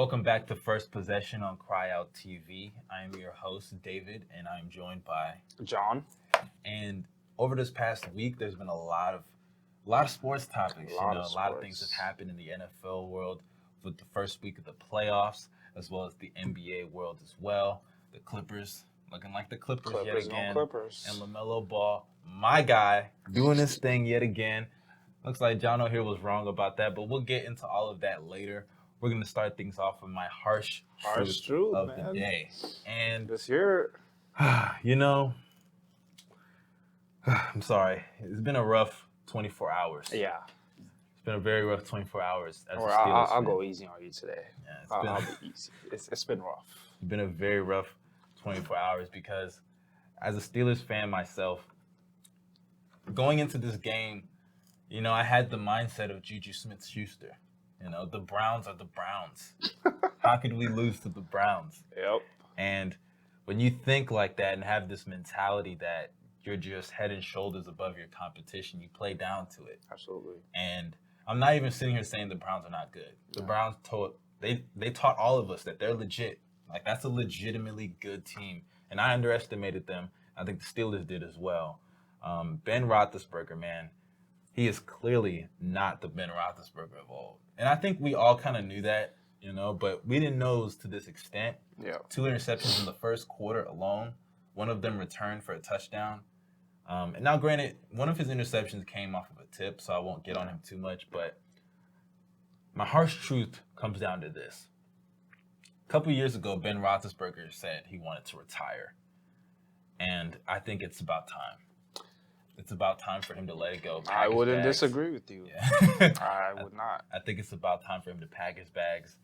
Welcome back to First Possession on Cryout TV. I am your host, David, and I'm joined by John. And over this past week, there's been a lot of sports topics. A lot of things have happened in the NFL world with the first week of the playoffs, as well as the NBA world as well. The Clippers looking like the Clippers yet again. And Lamelo Ball, my guy, doing his thing yet again. Looks like John O'Here was wrong about that, but we'll get into all of that later. We're going to start things off with my harsh truth of the day. And this year, I'm sorry. It's been a rough 24 hours. Yeah. It's been a very rough 24 hours. I'll go easy on you today. Yeah, I'll be easy. It's been rough. It's been a very rough 24 hours because as a Steelers fan myself, going into this game, I had the mindset of Juju Smith-Schuster. The Browns are the Browns. How could we lose to the Browns? Yep. And when you think like that and have this mentality that you're just head and shoulders above your competition, you play down to it. Absolutely. And I'm not even sitting here saying the Browns are not good. The Browns they taught all of us that they're legit. Like, that's a legitimately good team. And I underestimated them. I think the Steelers did as well. Ben Roethlisberger, man, he is clearly not the Ben Roethlisberger of old. And I think we all kind of knew that, but we didn't know it was to this extent. Yeah. 2 interceptions in the first quarter alone. One of them returned for a touchdown. And now, granted, one of his interceptions came off of a tip, so I won't get on him too much. But my harsh truth comes down to this. A couple years ago, Ben Roethlisberger said he wanted to retire. And I think it's about time. It's about time for him to let it go. I wouldn't disagree with you. Yeah. I would not. I think it's about time for him to pack his bags.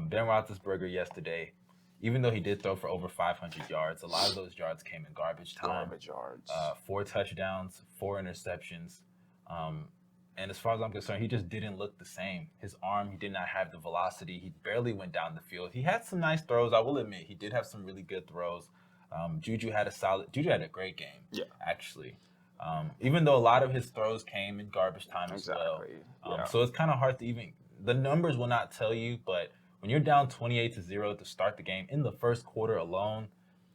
Ben Roethlisberger yesterday, even though he did throw for over 500 yards, a lot of those yards came in garbage time. Garbage yards. 4 touchdowns, 4 interceptions. And as far as I'm concerned, he just didn't look the same. His arm, he did not have the velocity. He barely went down the field. He had some nice throws, I will admit. He did have some really good throws. Juju had a great game, actually. Even though a lot of his throws came in garbage time as well. So it's kind of hard to the numbers will not tell you, but when you're down 28-0 to start the game in the first quarter alone,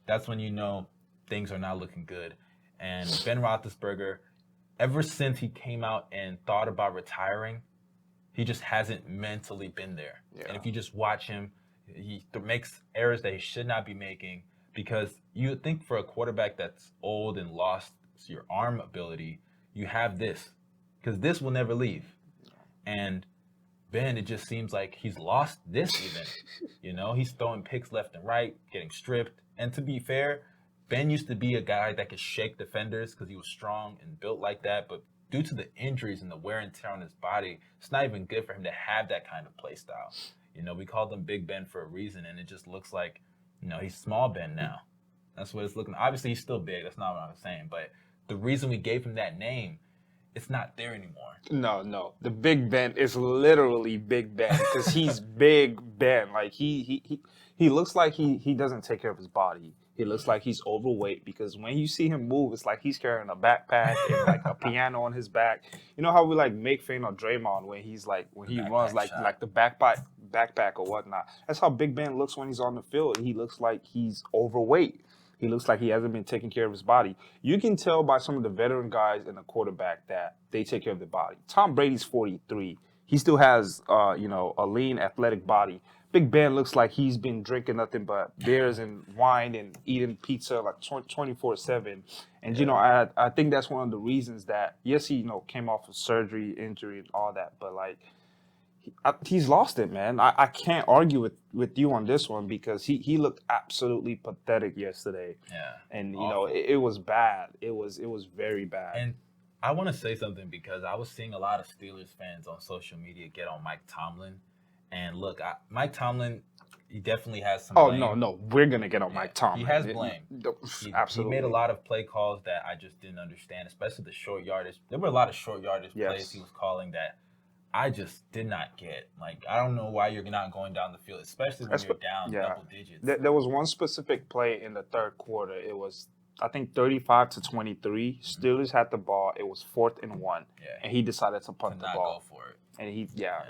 that's when you know things are not looking good. And Ben Roethlisberger, ever since he came out and thought about retiring, he just hasn't mentally been there. Yeah. And if you just watch him, he makes errors that he should not be making, because you would think for a quarterback that's old and lost your arm ability, you have this, because this will never leave. And Ben, it just seems like he's lost this even. He's throwing picks left and right, getting stripped. And to be fair, Ben used to be a guy that could shake defenders because he was strong and built like that. But due to the injuries and the wear and tear on his body, it's not even good for him to have that kind of play style. We called him Big Ben for a reason, and it just looks like, he's Small Ben now. That's what it's looking. Obviously, he's still big. That's not what I'm saying. But the reason we gave him that name, it's not there anymore. No. The Big Ben is literally Big Ben because he's Big Ben. Like, he looks like he doesn't take care of his body. He looks like he's overweight because when you see him move, it's like he's carrying a backpack and like a piano on his back. You know how we make fun of Draymond when he runs like the backpack or whatnot. That's how Big Ben looks when he's on the field. He looks like he's overweight. He looks like he hasn't been taking care of his body. You can tell by some of the veteran guys in the quarterback that they take care of their body. Tom Brady's 43. He still has, a lean, athletic body. Big Ben looks like he's been drinking nothing but beers and wine and eating pizza like 24/7. And, I think that's one of the reasons that, yes, he, came off of surgery, injury, and all that. But, he's lost it, man. I can't argue with you on this one because he looked absolutely pathetic yesterday. Yeah. And, it was bad. It was very bad. And I want to say something because I was seeing a lot of Steelers fans on social media get on Mike Tomlin. And look, Mike Tomlin, he definitely has some blame. No. We're going to get on Mike Tomlin. He has blame. Absolutely. He made a lot of play calls that I just didn't understand, especially the short yardage. There were a lot of short yardage plays he was calling that I just did not get. Like, I don't know why you're not going down the field, especially when you're down double digits. There was one specific play in the third quarter. It was, I think, 35-23. Steelers had the ball. It was 4th and 1. Yeah. And he decided to punt the ball. Go for it. And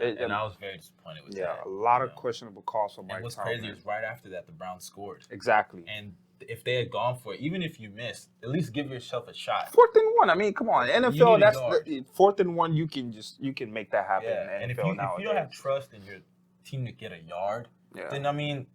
and I was very disappointed with that. a lot of questionable calls for Mike And what's Tomlin. crazy is right after that, the Browns scored. Exactly. And if they had gone for it, even if you missed, at least give yourself a shot. 4th and 1. I mean, come on, NFL. need a That's yard. 4th and 1. You can make that happen Yeah, in and NFL if nowadays. you don't have trust in your team to get a yard, then I mean,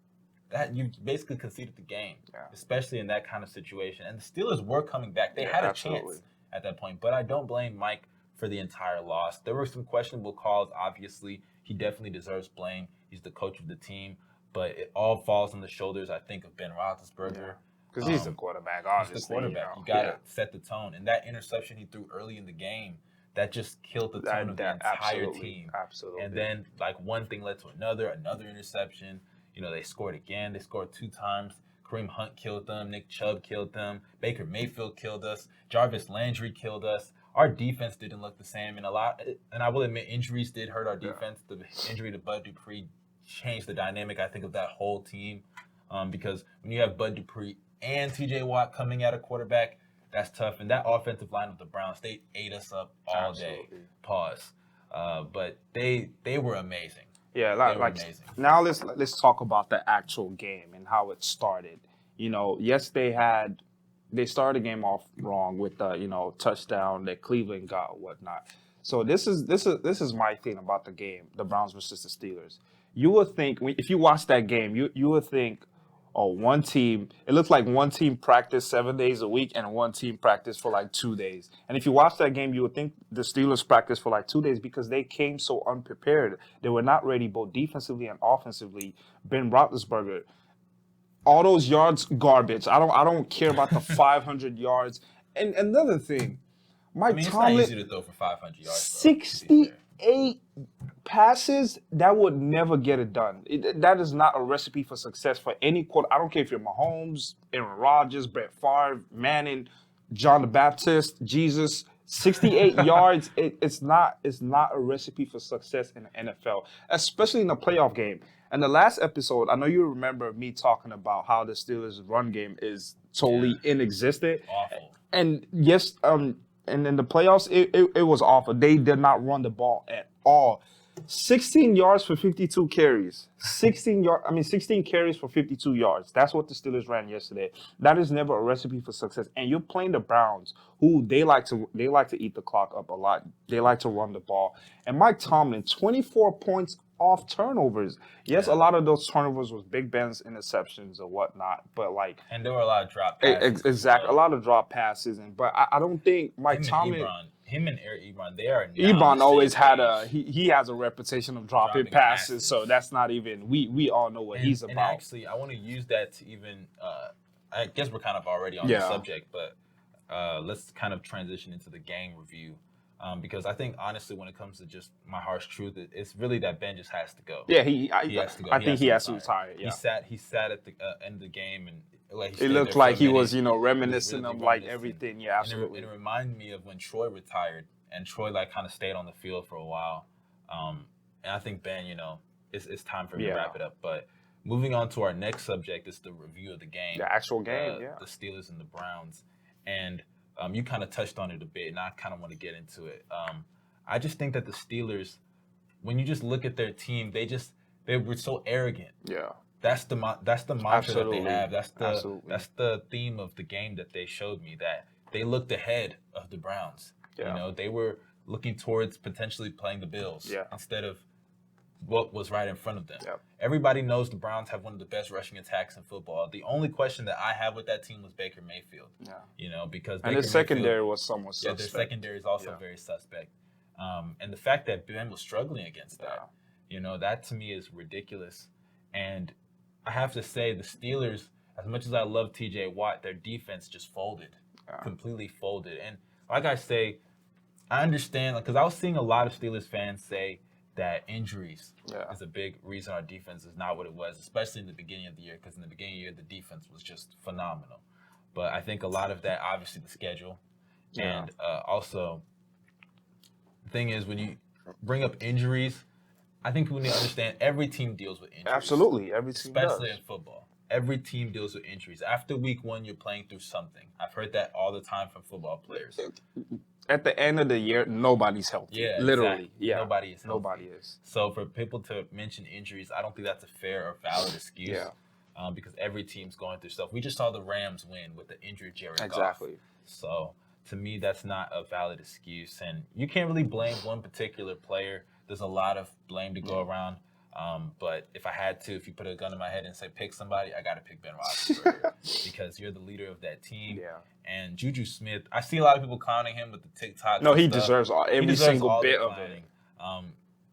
that you basically conceded the game, especially in that kind of situation. And the Steelers were coming back; they had a chance at that point. But I don't blame Mike for the entire loss. There were some questionable calls. Obviously, he definitely deserves blame. He's the coach of the team, but it all falls on the shoulders, I think, of Ben Roethlisberger. Because he's the quarterback, obviously. He's the quarterback. You got to set the tone. And that interception he threw early in the game, that just killed the tone of the entire team. Absolutely. And then, like, one thing led to another interception. You know, they scored again. They scored 2 times. Kareem Hunt killed them. Nick Chubb killed them. Baker Mayfield killed us. Jarvis Landry killed us. Our defense didn't look the same. And I will admit, injuries did hurt our defense. The injury to Bud Dupree changed the dynamic, I think, of that whole team. Because when you have Bud Dupree and TJ Watt coming at a quarterback, that's tough. And that offensive line of the Browns, they ate us up all day. Pause. But they were amazing. Yeah, like now let's talk about the actual game and how it started. You know, yes, they started the game off wrong with the touchdown that Cleveland got, whatnot. So this is my thing about the game, the Browns versus the Steelers. You would think if you watch that game, you would think, oh, one team. It looks like one team practiced 7 days a week and one team practiced for like 2 days. And if you watch that game, you would think the Steelers practiced for like 2 days because they came so unprepared. They were not ready both defensively and offensively. Ben Roethlisberger, all those yards, garbage. I don't care about the 500 yards. And another thing, Mike Tomlin, it's not easy to throw for 500 yards. 68 passes, that would never get it done. That is not a recipe for success for any quarter. I don't care if you're Mahomes, Aaron Rodgers, Brett Favre, Manning, John the Baptist, Jesus. 68 yards, it's not a recipe for success in the NFL, especially in a playoff game. And the last episode, I know you remember me talking about how the Steelers' run game is totally inexistent. Awful. And yes, and in the playoffs, it was awful. They did not run the ball at all. 16 yards for 52 carries. 16 carries for 52 yards. That's what the Steelers ran yesterday. That is never a recipe for success. And you're playing the Browns, who they like to eat the clock up a lot. They like to run the ball. And Mike Tomlin, 24 points off turnovers. Yes, a lot of those turnovers was Big Ben's interceptions or whatnot, but and there were a lot of drop passes. Exactly, a lot of drop passes, but I don't think Mike Tomlin. Him and Eric Ebron, they are. Ebron always had he has a reputation of dropping passes, so that's not even. We all know what he's about. And actually, I want to use that to even. I guess we're kind of already on the subject, but let's kind of transition into the game review. Because I think, honestly, when it comes to just my harsh truth, it's really that Ben just has to go. Yeah, he has to go. I think he has to retire. Yeah. He sat at the end of the game and it looked like he was, reminiscing of like everything. Yeah, absolutely. And it reminded me of when Troy retired and Troy kind of stayed on the field for a while. And I think Ben, it's time for him to wrap it up. But moving on to our next subject is the review of the game. The actual game, the Steelers and the Browns. And you kind of touched on it a bit, and I kind of want to get into it. I just think that the Steelers, when you just look at their team, they were so arrogant. Yeah, that's the mantra that they have. That's the theme of the game that they showed me, that they looked ahead of the Browns. Yeah. They were looking towards potentially playing the Bills instead of what was right in front of them. Yep. Everybody knows the Browns have one of the best rushing attacks in football. The only question that I have with that team was Baker Mayfield. Yeah. Because Baker Mayfield, secondary was somewhat suspect. Yeah, their secondary is also very suspect. And the fact that Ben was struggling against that, that to me is ridiculous. And I have to say, the Steelers, as much as I love TJ Watt, their defense just folded, completely folded. And like I say, I understand, because I was seeing a lot of Steelers fans say that injuries is a big reason our defense is not what it was, especially in the beginning of the year, because in the beginning of the year, the defense was just phenomenal. But I think a lot of that, obviously, the schedule. And also, the thing is, when you bring up injuries, I think we need to understand every team deals with injuries. Absolutely, every team especially does. in football. every team deals with injuries. After week 1, you're playing through something. I've heard that all the time from football players. At the end of the year, nobody's healthy. Yeah, Literally. exactly. Yeah. Nobody is healthy. Nobody is. So for people to mention injuries, I don't think that's a fair or valid excuse. Yeah. Because every team's going through stuff. We just saw the Rams win with the injured Jared Goff. Exactly. So to me, that's not a valid excuse. And you can't really blame one particular player. There's a lot of blame to go around. But if I had to, if you put a gun in my head and say pick somebody, I got to pick Ben Roethlisberger because you're the leader of that team. Yeah. And Juju Smith, I see a lot of people clowning him with the TikTok. No, he deserves every single bit of it.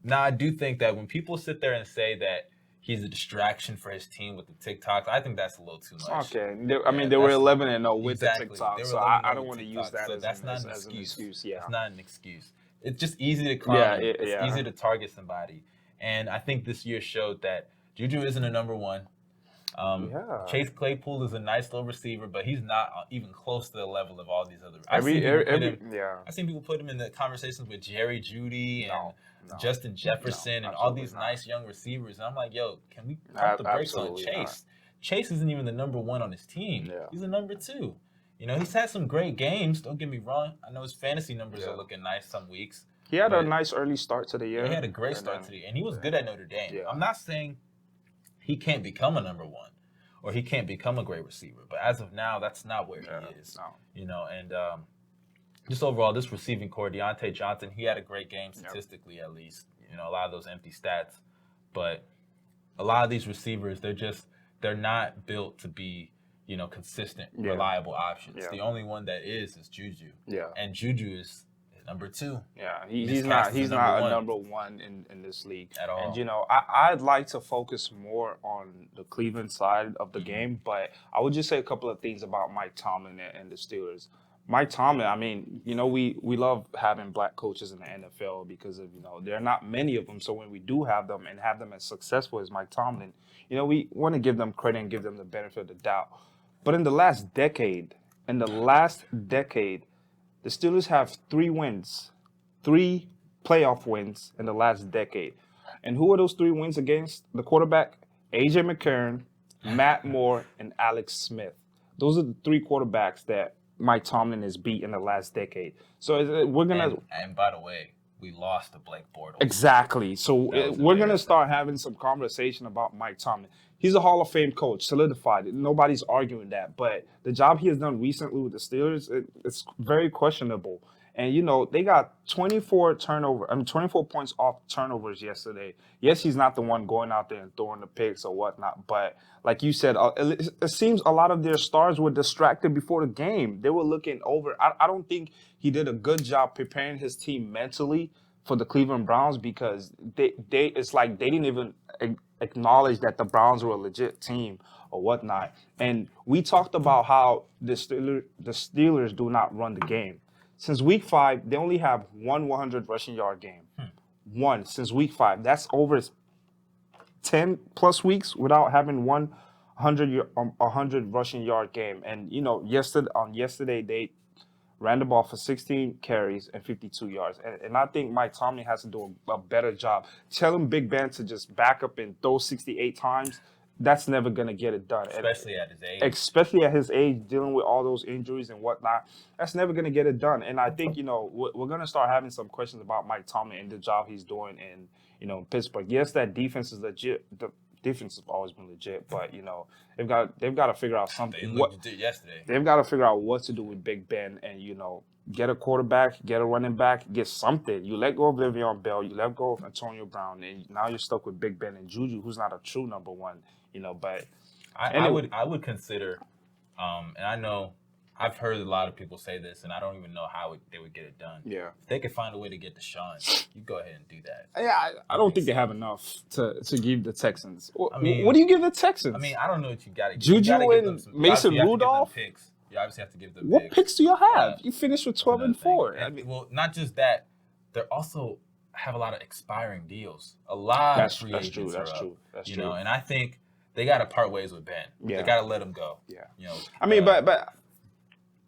Now, I do think that when people sit there and say that he's a distraction for his team with the TikToks, I think that's a little too much. Okay. They were 11-0 with Exactly. the TikTok, They were so 11-0 I don't with want to TikTok, use that so as, that's not an as an excuse. Yeah. It's not an excuse. It's just easy to clown. It's easy to target somebody. And I think this year showed that Juju isn't a number one. Chase Claypool is a nice little receiver, but he's not even close to the level of all these other. I've seen people put him in the conversations with Jerry Jeudy and Justin Jefferson and all these nice young receivers. And I'm like, yo, can we pump the brakes on Chase? Not. Chase isn't even the number one on his team. Yeah. He's the number 2. You know, he's had some great games. Don't get me wrong. I know his fantasy numbers are looking nice some weeks. He had a nice early start to the year. He had a great start to the year, and he was good at Notre Dame. Yeah. I'm not saying he can't become a number 1 or he can't become a great receiver, but as of now, that's not where he is. No. You know, and just overall, this receiving core, Deontay Johnson, he had a great game statistically, at least. You know, a lot of those empty stats, but a lot of these receivers, they're not built to be, you know, consistent, reliable options. Yeah. The only one that is Juju. Yeah, and Juju is number 2. Yeah, he's not a number 1 in this league at all. And you know, I'd like to focus more on the Cleveland side of the game, but I would just say a couple of things about Mike Tomlin and the Steelers. Mike Tomlin, I mean, you know, we love having black coaches in the NFL because of, you know, there are not many of them. So when we do have them and have them as successful as Mike Tomlin, you know, we want to give them credit and give them the benefit of the doubt. But in the last decade, the Steelers have 3 wins, 3 playoff wins in the last decade. And who are those 3 wins against? The quarterback, A.J. McCarron, Matt Moore, and Alex Smith. Those are the 3 quarterbacks that Mike Tomlin has beat in the last decade. So we're going to... And by the way, we lost to Blake Bortles. Exactly. So we're going to start having some conversation about Mike Tomlin. He's a Hall of Fame coach, solidified. Nobody's arguing that. But the job he has done recently with the Steelers, it's very questionable. And, you know, they got 24 points off turnovers yesterday. Yes, he's not the one going out there and throwing the picks or whatnot. But like you said, it seems a lot of their stars were distracted before the game. They were looking over. I don't think he did a good job preparing his team mentally for the Cleveland Browns because it's like they didn't even acknowledge that the Browns were a legit team or whatnot. And we talked about how the Steelers do not run the game. Since week 5, they only have 100 rushing yard game. One since week 5. That's over 10 plus weeks without having 100 rushing yard game. And you know, yesterday they ran the ball for 16 carries and 52 yards. And I think Mike Tomlin has to do a better job. Tell him Big Ben to just back up and throw 68 times. That's never going to get it done. Especially at his age. Especially at his age, dealing with all those injuries and whatnot. That's never going to get it done. And I think, you know, we're going to start having some questions about Mike Tomlin and the job he's doing in, you know, Pittsburgh. Yes, that defense is legit. The defense has always been legit, but, you know, they've got to figure out something. They looked legit yesterday. They've got to figure out what to do with Big Ben and, you know, get a quarterback, get a running back, get something. You let go of Le'Veon Bell, you let go of Antonio Brown, and now you're stuck with Big Ben and Juju, who's not a true number 1. You know, but I would consider, and I know I've heard a lot of people say this, and I don't even know how they would get it done. Yeah, if they could find a way to get Deshaun, you go ahead and do that. Yeah, I don't think they have enough to give the Texans. I mean, what do you give the Texans? I mean, I don't know what you got to give. Juju and Mason Rudolph. You obviously have to give them. What picks do you have? You finished with 12-4. I mean, well, not just that, they're also have a lot of expiring deals. A lot of free agents are up. That's true. You know, and I think they got to part ways with Ben. Yeah. They got to let him go. Yeah. You know. I mean, but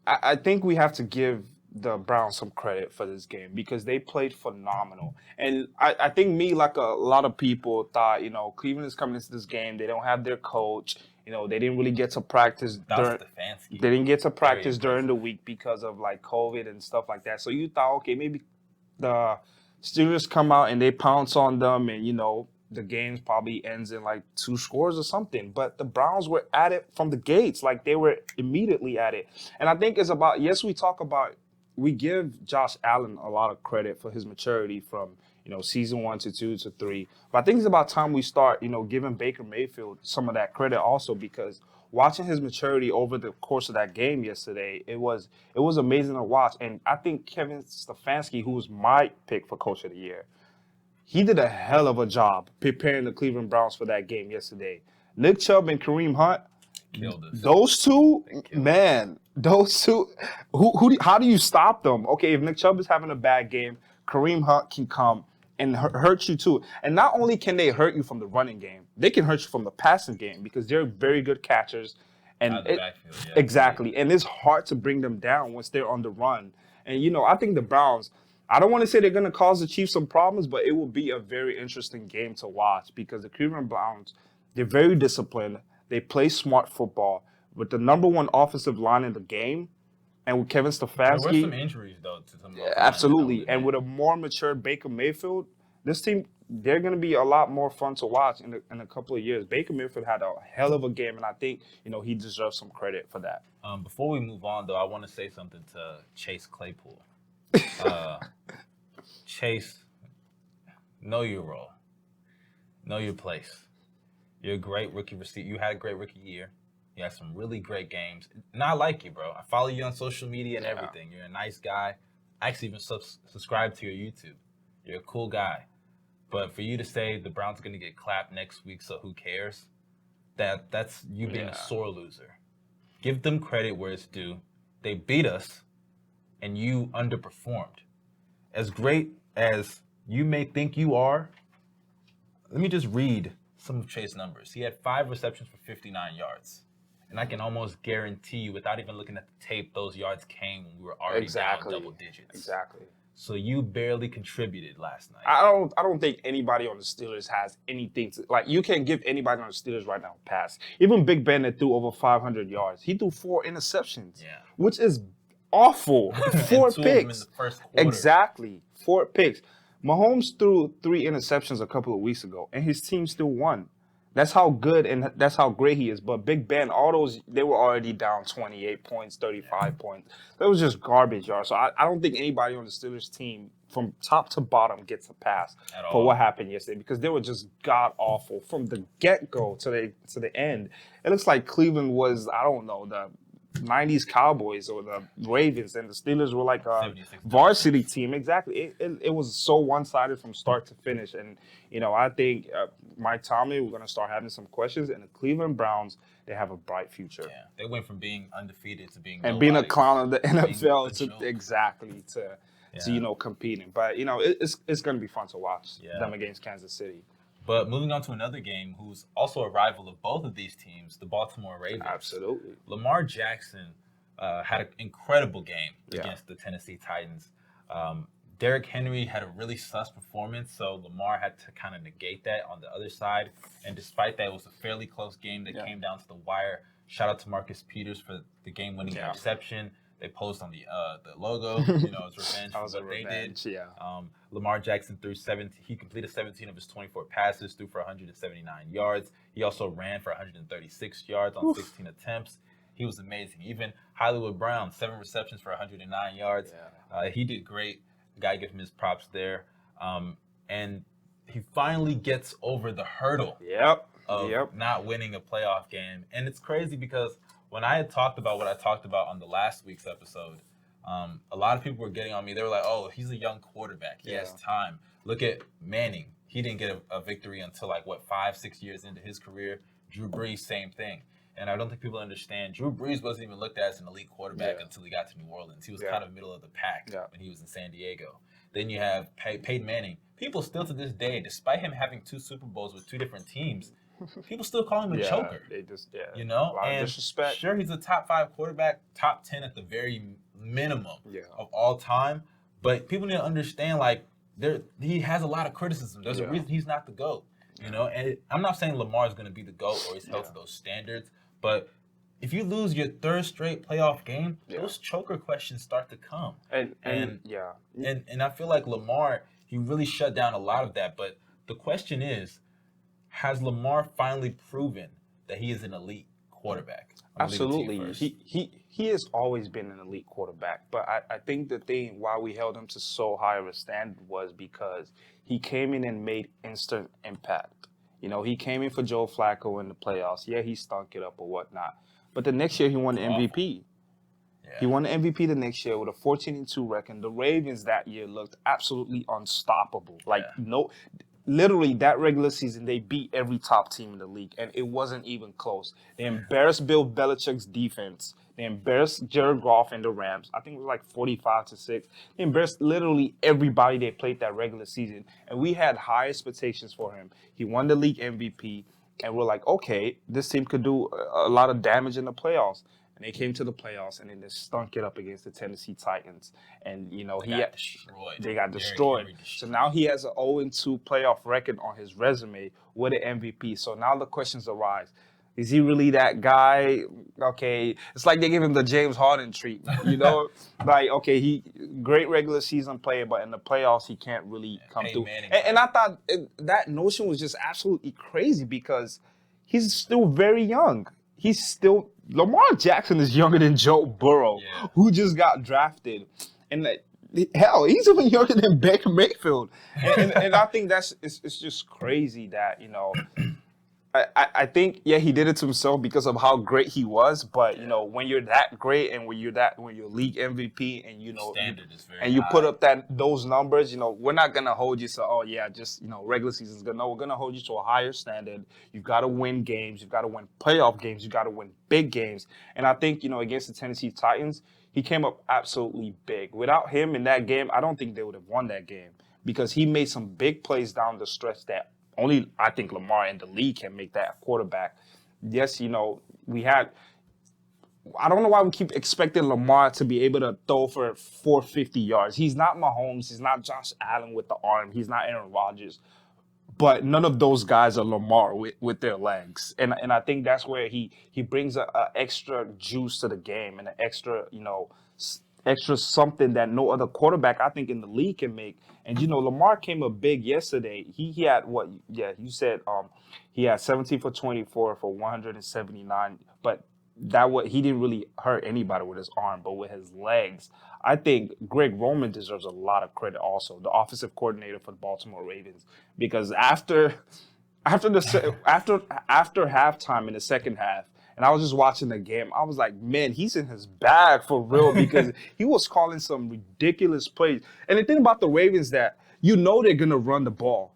I think we have to give the Browns some credit for this game because they played phenomenal. And I think like a lot of people thought, you know, Cleveland is coming into this game. They don't have their coach. They didn't really get to practice during. Stefanski. They didn't get to practice during impressive. the week because of like COVID and stuff like that. So you thought, okay, maybe the Steelers come out and they pounce on them, and the game probably ends in like 2 scores or something. But the Browns were at it from the gates, like they were immediately at it. And I think it's about, yes, we give Josh Allen a lot of credit for his maturity from season 1 to 2 to 3. But I think it's about time we start giving Baker Mayfield some of that credit also, because watching his maturity over the course of that game yesterday, it was amazing to watch. And I think Kevin Stefanski, who was my pick for Coach of the Year, he did a hell of a job preparing the Cleveland Browns for that game yesterday. Nick Chubb and Kareem Hunt, Killed us. those two, man, how do you stop them? Okay, if Nick Chubb is having a bad game, Kareem Hunt can come and hurt you too. And not only can they hurt you from the running game, they can hurt you from the passing game because they're very good catchers. And Out of the backfield, yeah. Exactly. And it's hard to bring them down once they're on the run. And, I think the Browns, I don't want to say they're going to cause the Chiefs some problems, but it will be a very interesting game to watch because the Cleveland Browns, they're very disciplined. They play smart football. With the number 1 offensive line in the game, and with Kevin Stefanski. There were some injuries, though, to some of those. Absolutely. And with a more mature Baker Mayfield, this team, they're going to be a lot more fun to watch in a couple of years. Baker Mayfield had a hell of a game, and I think, he deserves some credit for that. Before we move on, though, I want to say something to Chase Claypool. Chase, know your role. Know your place. You're a great rookie receiver. You had a great rookie year. You had some really great games. And I like you, bro. I follow you on social media and everything. You're a nice guy. I actually even subscribe to your YouTube. You're a cool guy. But for you to say the Browns are going to get clapped next week, so who cares? That's you being a sore loser. Give them credit where it's due. They beat us, and you underperformed. As great as you may think you are, let me just read some of Chase's numbers. He had 5 receptions for 59 yards. And I can almost guarantee you, without even looking at the tape, those yards came when we were already down double digits. Exactly. So you barely contributed last night. I don't think anybody on the Steelers has anything to, like, you can't give anybody on the Steelers right now a pass. Even Big Ben that threw over 500 yards, he threw 4 interceptions, which is awful. 4 picks. In the first quarter. Exactly. 4 picks. Mahomes threw 3 interceptions a couple of weeks ago, and his team still won. That's how good and that's how great he is. But Big Ben, all those, they were already down 28 points, 35 points. That was just garbage, y'all. So I don't think anybody on the Steelers team from top to bottom gets a pass for what happened yesterday, because they were just god-awful from the get-go to the end. It looks like Cleveland was, I don't know, the 90s Cowboys or the Ravens, and the Steelers were like a varsity team. Exactly. It was so one-sided from start to finish. And, I think Mike Tomlin, we're going to start having some questions. And the Cleveland Browns, they have a bright future. Yeah, they went from being undefeated to being being a clown of the NFL to competing. But, it's going to be fun to watch them against Kansas City. But moving on to another game, who's also a rival of both of these teams, the Baltimore Ravens. Absolutely. Lamar Jackson had an incredible game against the Tennessee Titans. Derrick Henry had a really sus performance, so Lamar had to kind of negate that on the other side. And despite that, it was a fairly close game that came down to the wire. Shout out to Marcus Peters for the game-winning interception. They posed on the logo, it's revenge for what they did. Yeah. Lamar Jackson threw 17. He completed 17 of his 24 passes, threw for 179 yards. He also ran for 136 yards on 16 attempts. He was amazing. Even Hollywood Brown, 7 receptions for 109 yards. Yeah. He did great. Got to give him his props there. And he finally gets over the hurdle of not winning a playoff game. And it's crazy because when I had talked about what I talked about on the last week's episode, a lot of people were getting on me. They were like, oh, he's a young quarterback. He has time. Look at Manning. He didn't get a victory until 5-6 years into his career. Drew Brees, same thing. And I don't think people understand. Drew Brees wasn't even looked at as an elite quarterback until he got to New Orleans. He was kind of middle of the pack when he was in San Diego. Then you have Peyton Manning. People still to this day, despite him having 2 Super Bowls with 2 different teams, people still call him a choker. They just, a lot of disrespect. Sure, he's a top 5 quarterback, top 10 at the very minimum of all time. But people need to understand, he has a lot of criticism. There's a reason he's not the GOAT. You know, and I'm not saying Lamar is going to be the GOAT or he's held to those standards, but if you lose your third straight playoff game, those choker questions start to come. And I feel like Lamar, he really shut down a lot of that. But the question is, has Lamar finally proven that he is an elite quarterback? Absolutely. He has always been an elite quarterback. But I think the thing why we held him to so high of a standard was because he came in and made instant impact. You know, he came in for Joe Flacco in the playoffs. Yeah, he stunk it up or whatnot. But the next year he won the MVP. Yeah. He won the MVP the next year with a 14-2 record. The Ravens that year looked absolutely unstoppable. Literally, that regular season, they beat every top team in the league, and it wasn't even close. They embarrassed Bill Belichick's defense. They embarrassed Jared Goff and the Rams. I think it was like 45-6. They embarrassed literally everybody they played that regular season, and we had high expectations for him. He won the league MVP, and we're like, okay, this team could do a lot of damage in the playoffs. And they came to the playoffs, and then they stunk it up against the Tennessee Titans. And, you know, they got destroyed. So now he has an 0-2 playoff record on his resume with an MVP. So now the questions arise. Is he really that guy? Okay, it's like they give him the James Harden treatment, you know? Like, okay, he great regular season player, but in the playoffs, he can't really come through. And I thought that notion was just absolutely crazy because he's still very young. Lamar Jackson is younger than Joe Burrow, who just got drafted. And hell, he's even younger than Baker Mayfield. And I think it's just crazy that, you know, I think, he did it to himself because of how great he was. But, you know, when you're that great and when you're league MVP and, you know, you put up those numbers, you know, we're not going to hold you so, regular season's good. No, we're going to hold you to a higher standard. You've got to win games. You've got to win playoff games. You've got to win big games. And I think, you know, against the Tennessee Titans, he came up absolutely big. Without him in that game, I don't think they would have won that game because he made some big plays down the stretch that only I think Lamar and the league can make that quarterback. Yes, you know, I don't know why we keep expecting Lamar to be able to throw for 450 yards. He's not Mahomes. He's not Josh Allen with the arm. He's not Aaron Rodgers. But none of those guys are Lamar with their legs. And I think that's where he brings a extra juice to the game and an extra, you know, extra something that no other quarterback, I think, in the league can make. And, you know, Lamar came up big yesterday. He had what? Yeah, you said he had 17 for 24 for 179. But he didn't really hurt anybody with his arm, but with his legs. I think Greg Roman deserves a lot of credit also, the offensive coordinator for the Baltimore Ravens. Because after halftime in the second half, and I was just watching the game, I was like, man, he's in his bag for real because he was calling some ridiculous plays. And the thing about the Ravens that you know they're going to run the ball.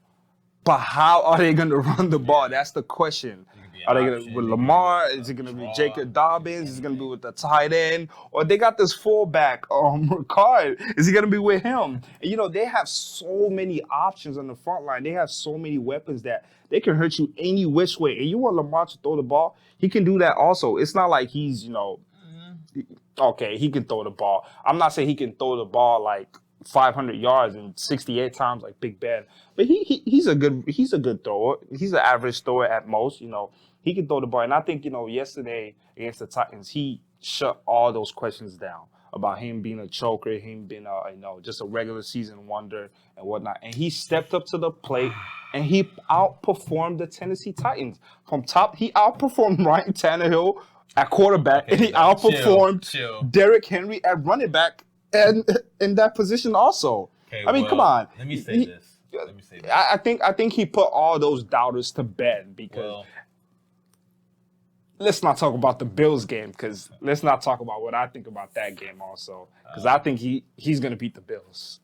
But how are they going to run the ball? That's the question. Are they going to with Lamar? Is it going to be Jacob Dobbins? Is it going to be with the tight end? Or they got this fullback, Ricard. Is he going to be with him? And, you know, they have so many options on the front line. They have so many weapons that they can hurt you any which way. And you want Lamar to throw the ball, he can do that also. It's not like he's, you know, okay, he can throw the ball. I'm not saying he can throw the ball like 500 yards and 68 times like Big Ben. But he's a good thrower. He's an average thrower at most, you know. He can throw the ball. And I think, you know, yesterday against the Titans, he shut all those questions down about him being a choker, him being just a regular season wonder and whatnot. And he stepped up to the plate and he outperformed the Tennessee Titans. From top, he outperformed Ryan Tannehill at quarterback, and he outperformed Derrick Henry at running back and in that position also. Okay, I mean, come on. Let me say this. I think he put all those doubters to bed because let's not talk about the Bills game because let's not talk about what I think about that game also because I think he's going to beat the Bills.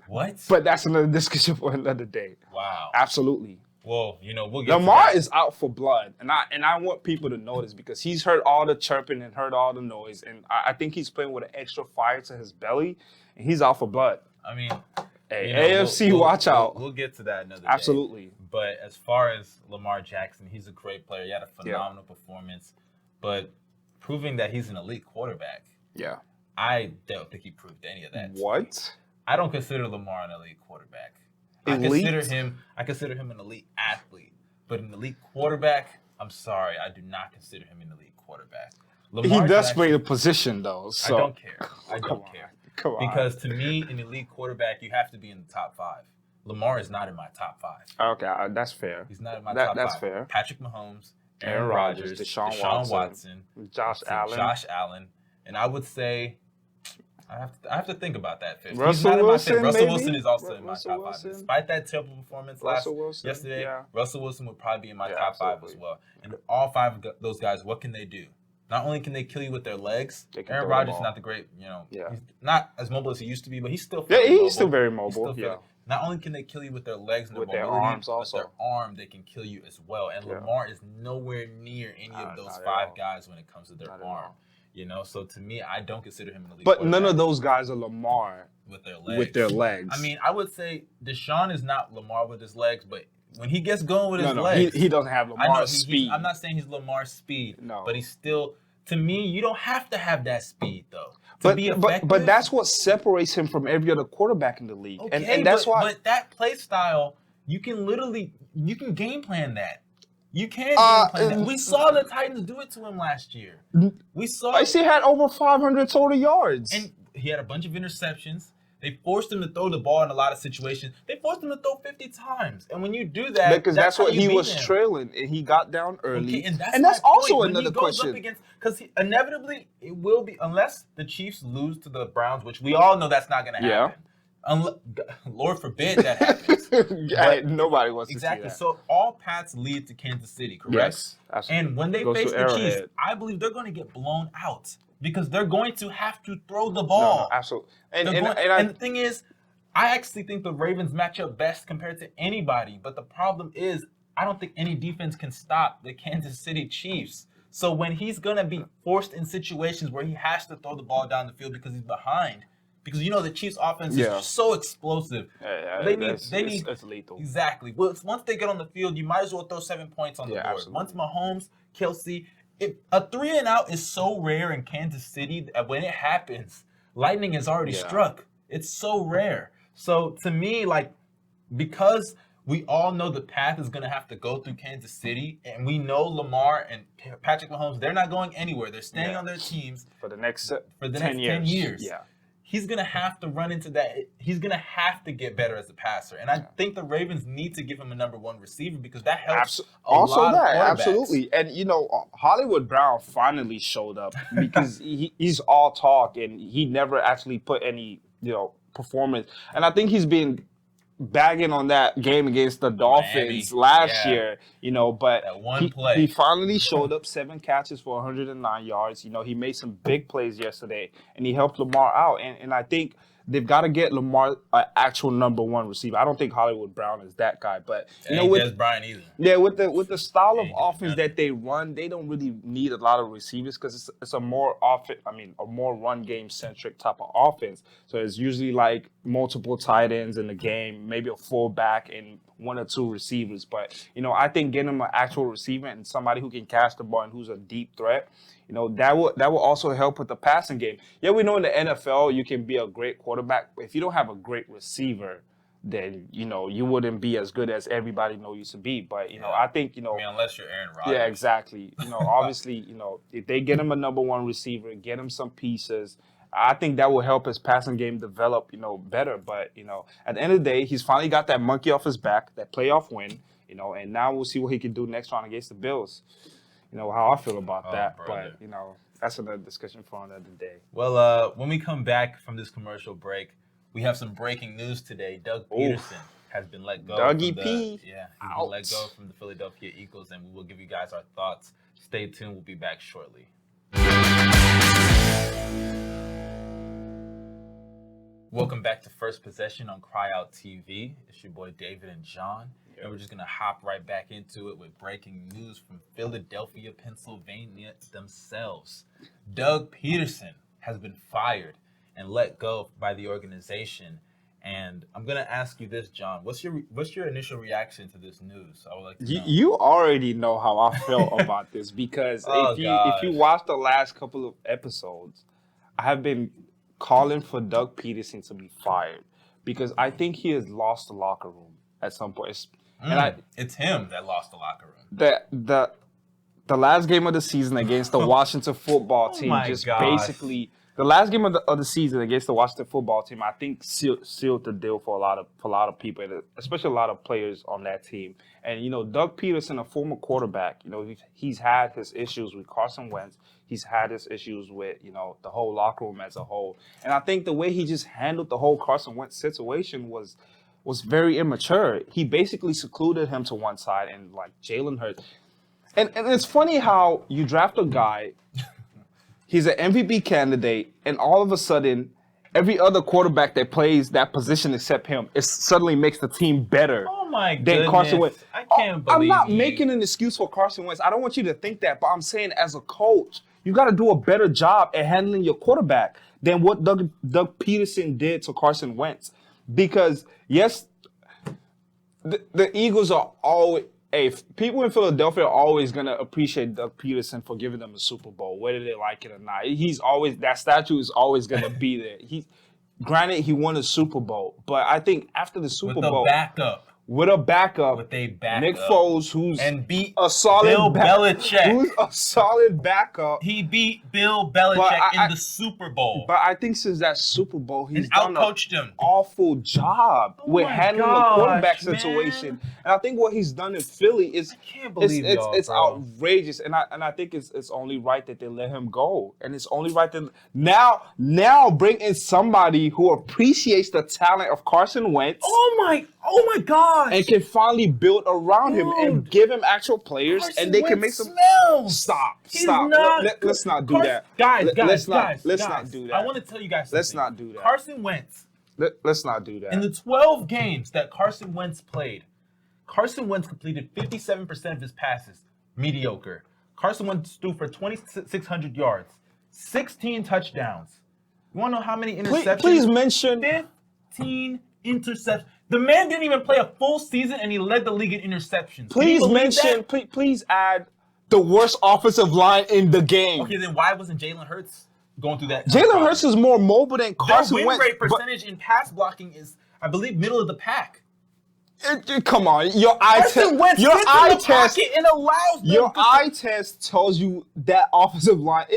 What? But that's another discussion for another day. Wow. Absolutely. Well, you know, we'll get Lamar is out for blood, and I want people to know this because he's heard all the chirping and heard all the noise, and I think he's playing with an extra fire to his belly, and he's out for blood. I mean, AFC, watch out. We'll get to that another day. Absolutely. But as far as Lamar Jackson, he's a great player. He had a phenomenal performance, but proving that he's an elite quarterback. Yeah. I don't think he proved any of that. What? I don't consider Lamar an elite quarterback. Elite? I consider him an elite athlete, but an elite quarterback, I'm sorry, I do not consider him an elite quarterback. He does play the position though, so I don't care. I don't care. Come on. Because to me, an elite quarterback, you have to be in the top 5. Lamar is not in my top 5. Okay, that's fair. He's not in my top 5. That's fair. Patrick Mahomes, Aaron Rodgers, Deshaun Watson, Josh Allen, and I would say I have to think about that. Fifth. Russell Wilson is also in my top 5. Despite that terrible performance yesterday, yeah. Russell Wilson would probably be in my top absolutely. 5 as well. And all 5 of those guys, what can they do? Not only can they kill you with their legs, Aaron Rodgers is not the great, he's not as mobile as he used to be, but he's still he's still very mobile. Not only can they kill you with their legs and with their mobility, arms also. With their arm, they can kill you as well. And Lamar is nowhere near any of those 5 guys when it comes to their arm. So to me, I don't consider him an elite But none of those guys are Lamar with their legs. I mean, I would say Deshaun is not Lamar with his legs, but when he gets going with his legs, he doesn't have Lamar's speed. I'm not saying he's Lamar's speed, no, but he's still. To me, you don't have to have that speed though. But that's what separates him from every other quarterback in the league, okay, and that's why. But that play style, you can game plan that. You can game plan that. We saw the Titans do it to him last year. We saw. I see he had over 500 total yards, and he had a bunch of interceptions. They forced him to throw the ball in a lot of situations. They forced him to throw 50 times. And when you do that, because that's what he was trailing, and he got down early. Okay, and that's also another question. Because inevitably, it will be, unless the Chiefs lose to the Browns, which we all know that's not going to happen. Lord forbid that happens. Nobody wants to see that. Exactly. So all paths lead to Kansas City, correct? Yes, absolutely. And when they face the Chiefs, I believe they're going to get blown out. Because they're going to have to throw the ball. No, absolutely. And the thing is, I actually think the Ravens match up best compared to anybody. But the problem is, I don't think any defense can stop the Kansas City Chiefs. So when he's going to be forced in situations where he has to throw the ball down the field because he's behind, because the Chiefs' offense is so explosive. They need it's lethal. Exactly. Well, once they get on the field, you might as well throw 7 points on the board. Absolutely. Once Mahomes, Kelsey. A 3 and out is so rare in Kansas City that when it happens, lightning has already struck. It's so rare. So to me, because we all know the path is going to have to go through Kansas City, and we know Lamar and Patrick Mahomes, they're not going anywhere. They're staying on their teams for the next 10 years. Yeah. He's going to have to run into that. He's going to have to get better as a passer. And I think the Ravens need to give him a number 1 receiver because that helps. Absolutely. And, Hollywood Brown finally showed up because he's all talk and he never actually put any, performance. And I think he's been bagging on that game against the Dolphins last year, but that one play. He finally showed up, 7 catches for 109 yards. He made some big plays yesterday, and he helped Lamar out. And I think they've got to get Lamar an actual number 1 receiver. I don't think Hollywood Brown is that guy, but with Brian either. Yeah, with the style of offense that they run, they don't really need a lot of receivers because it's a more run game centric type of offense. So it's usually like multiple tight ends in the game, maybe a fullback and 1 or 2 receivers. But I think getting them an actual receiver and somebody who can catch the ball and who's a deep threat. That will also help with the passing game. Yeah, we know in the NFL you can be a great quarterback, but if you don't have a great receiver, then you wouldn't be as good as everybody knows you to be. But I think unless you're Aaron Rodgers. Yeah, exactly. Obviously, if they get him a number 1 receiver, get him some pieces, I think that will help his passing game develop, better. But at the end of the day, he's finally got that monkey off his back, that playoff win, and now we'll see what he can do next round against the Bills. How I feel about that, brother. But that's another discussion for another day. Well, when we come back from this commercial break, we have some breaking news today. Doug Peterson has been let go. Dougie P. Yeah, he's been let go from the Philadelphia Eagles, and we will give you guys our thoughts. Stay tuned. We'll be back shortly. Welcome back to First Possession on Cryout TV. It's your boy David and John. And we're just going to hop right back into it with breaking news from Philadelphia, Pennsylvania themselves. Doug Peterson has been fired and let go by the organization. And I'm going to ask you this, John. What's your initial reaction to this news? I would like to know. You already know how I felt about this because if you watch the last couple of episodes, I have been calling for Doug Peterson to be fired because I think he has lost the locker room at some point. It's him that lost the locker room. The last game of the season against the Washington football team basically the last game of the season against the Washington football team, I think sealed the deal for a lot of people, especially a lot of players on that team. And Doug Peterson, a former quarterback, he's had his issues with Carson Wentz. He's had his issues with the whole locker room as a whole. And I think the way he just handled the whole Carson Wentz situation was very immature. He basically secluded him to one side, and like Jalen Hurts. And it's funny how you draft a guy. He's an MVP candidate, and all of a sudden, every other quarterback that plays that position except him, it suddenly makes the team better. Oh my than goodness! Carson Wentz. I can't believe I'm not you. making an excuse for Carson Wentz. I don't want you to think that, but I'm saying as a coach, you got to do a better job at handling your quarterback than what Doug Peterson did to Carson Wentz. Because yes, the Eagles are always. Hey, people in Philadelphia are always gonna appreciate Doug Peterson for giving them a Super Bowl, whether they like it or not. That statue is always gonna be there. Granted, he won a Super Bowl, but I think after the Super Bowl, with a backup, Nick Foles, who's beat a solid Bill Belichick. Who's a solid backup. He beat Bill Belichick in the Super Bowl. But I think since that Super Bowl, he's done outcoached him. Awful job with handling the quarterback man. situation. And I think what he's done in Philly is it's outrageous. And I think it's only right that they let him go. And it's only right that now bring in somebody who appreciates the talent of Carson Wentz. Oh my God! And can finally build around him and give him actual players, and they can make some. Stop! Let's not do that, guys. Let's not do that. I want to tell you guys something. Let's not do that. Carson Wentz. Let's not do that. In the 12 games that Carson Wentz played, Carson Wentz completed 57% of his passes. Mediocre. Carson Wentz threw for 2,600 yards, 16 touchdowns. You want to know how many interceptions? Please mention 15 interceptions. The man didn't even play a full season, and he led the league in interceptions. Please add the worst offensive line in the game. Okay, then why wasn't Jalen Hurts going through that? Jalen Hurts is more mobile than Carson Wentz. Their win rate percentage in pass blocking is, I believe, middle of the pack. Come on, your eye test tells you that offensive line.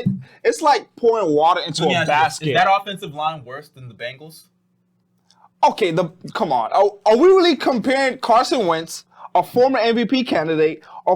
It's like pouring water into a basket. Is that offensive line worse than the Bengals? Okay, come on. Are we really comparing Carson Wentz, a former MVP candidate, a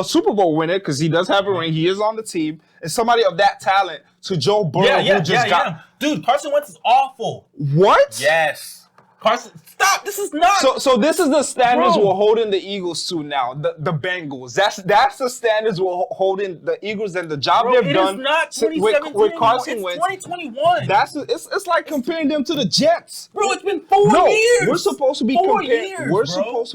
Super Bowl winner, because he does have a ring, he is on the team, and somebody of that talent to Joe Burrow who just got... Dude, Carson Wentz is awful. What? Yes. Carson, stop! This is not. So this is the standards we're holding the Eagles to now. The Bengals. That's the standards we're holding the Eagles and the job they've done. It is not 2017 with Carson Wentz. It's 2021. It's like comparing them to the Jets. Bro, it's been 4 years. We're supposed to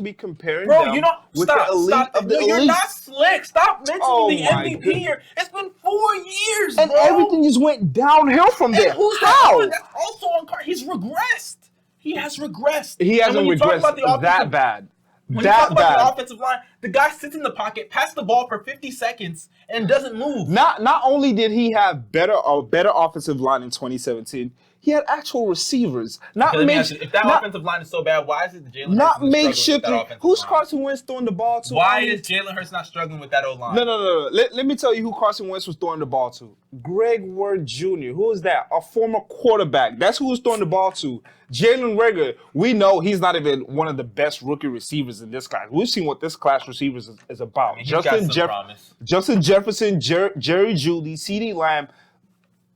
be comparing them with the elite of the elite. You're not slick. Stop mentioning the MVP here. It's been 4 years, and everything just went downhill from there. Who's How? That's also on card. He's regressed. He has regressed. He hasn't regressed that bad. When you talk about the offensive line, the guy sits in the pocket, passes the ball for 50 seconds, and doesn't move. Not only did he have a better offensive line in 2017, he had actual receivers. If that offensive line is so bad, why is it the Jalen Hurts not makeshift? Who's Carson Wentz throwing the ball to? Why is Jalen Hurts not struggling with that O-line? No. Let me tell you who Carson Wentz was throwing the ball to. Greg Ward Jr. Who is that? A former quarterback. That's who was throwing the ball to. Jalen Reagor, we know he's not even one of the best rookie receivers in this class. We've seen what this class receivers is about. I mean, Justin Jefferson, Jerry Jeudy, CeeDee Lamb.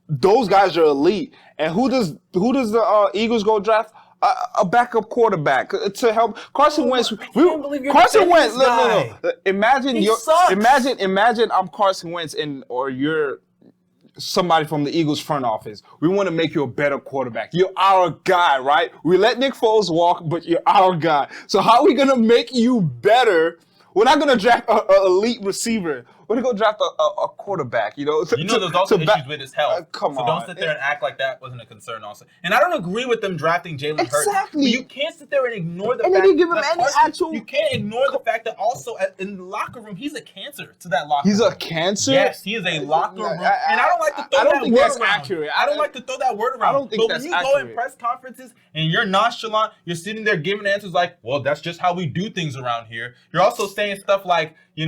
Those guys are elite. And who does the Eagles go draft? A backup quarterback to help Carson Wentz. Carson Wentz. No. Imagine I'm Carson Wentz or you're somebody from the Eagles front office. We want to make you a better quarterback. You're our guy, right? We let Nick Foles walk, but you're our guy. So how are we gonna make you better? We're not gonna draft an elite receiver. Where to go draft a quarterback? You know, there's also issues with his health. Come so on. don't sit there and act like that wasn't a concern also. And I don't agree with them drafting Jalen Hurts. Exactly. But you can't sit there and ignore the And fact they didn't give him that any actual. You can't ignore the fact that also in the locker room, he's a cancer to that locker room. He's a cancer? Yes, he is a locker room. And I don't like to throw that think word that's around. accurate. I don't like to throw that word around. I don't think but that's when you accurate. go in press conferences and you're nonchalant, you're sitting there giving answers like, well, that's just how we do things around here. You're also saying stuff like, we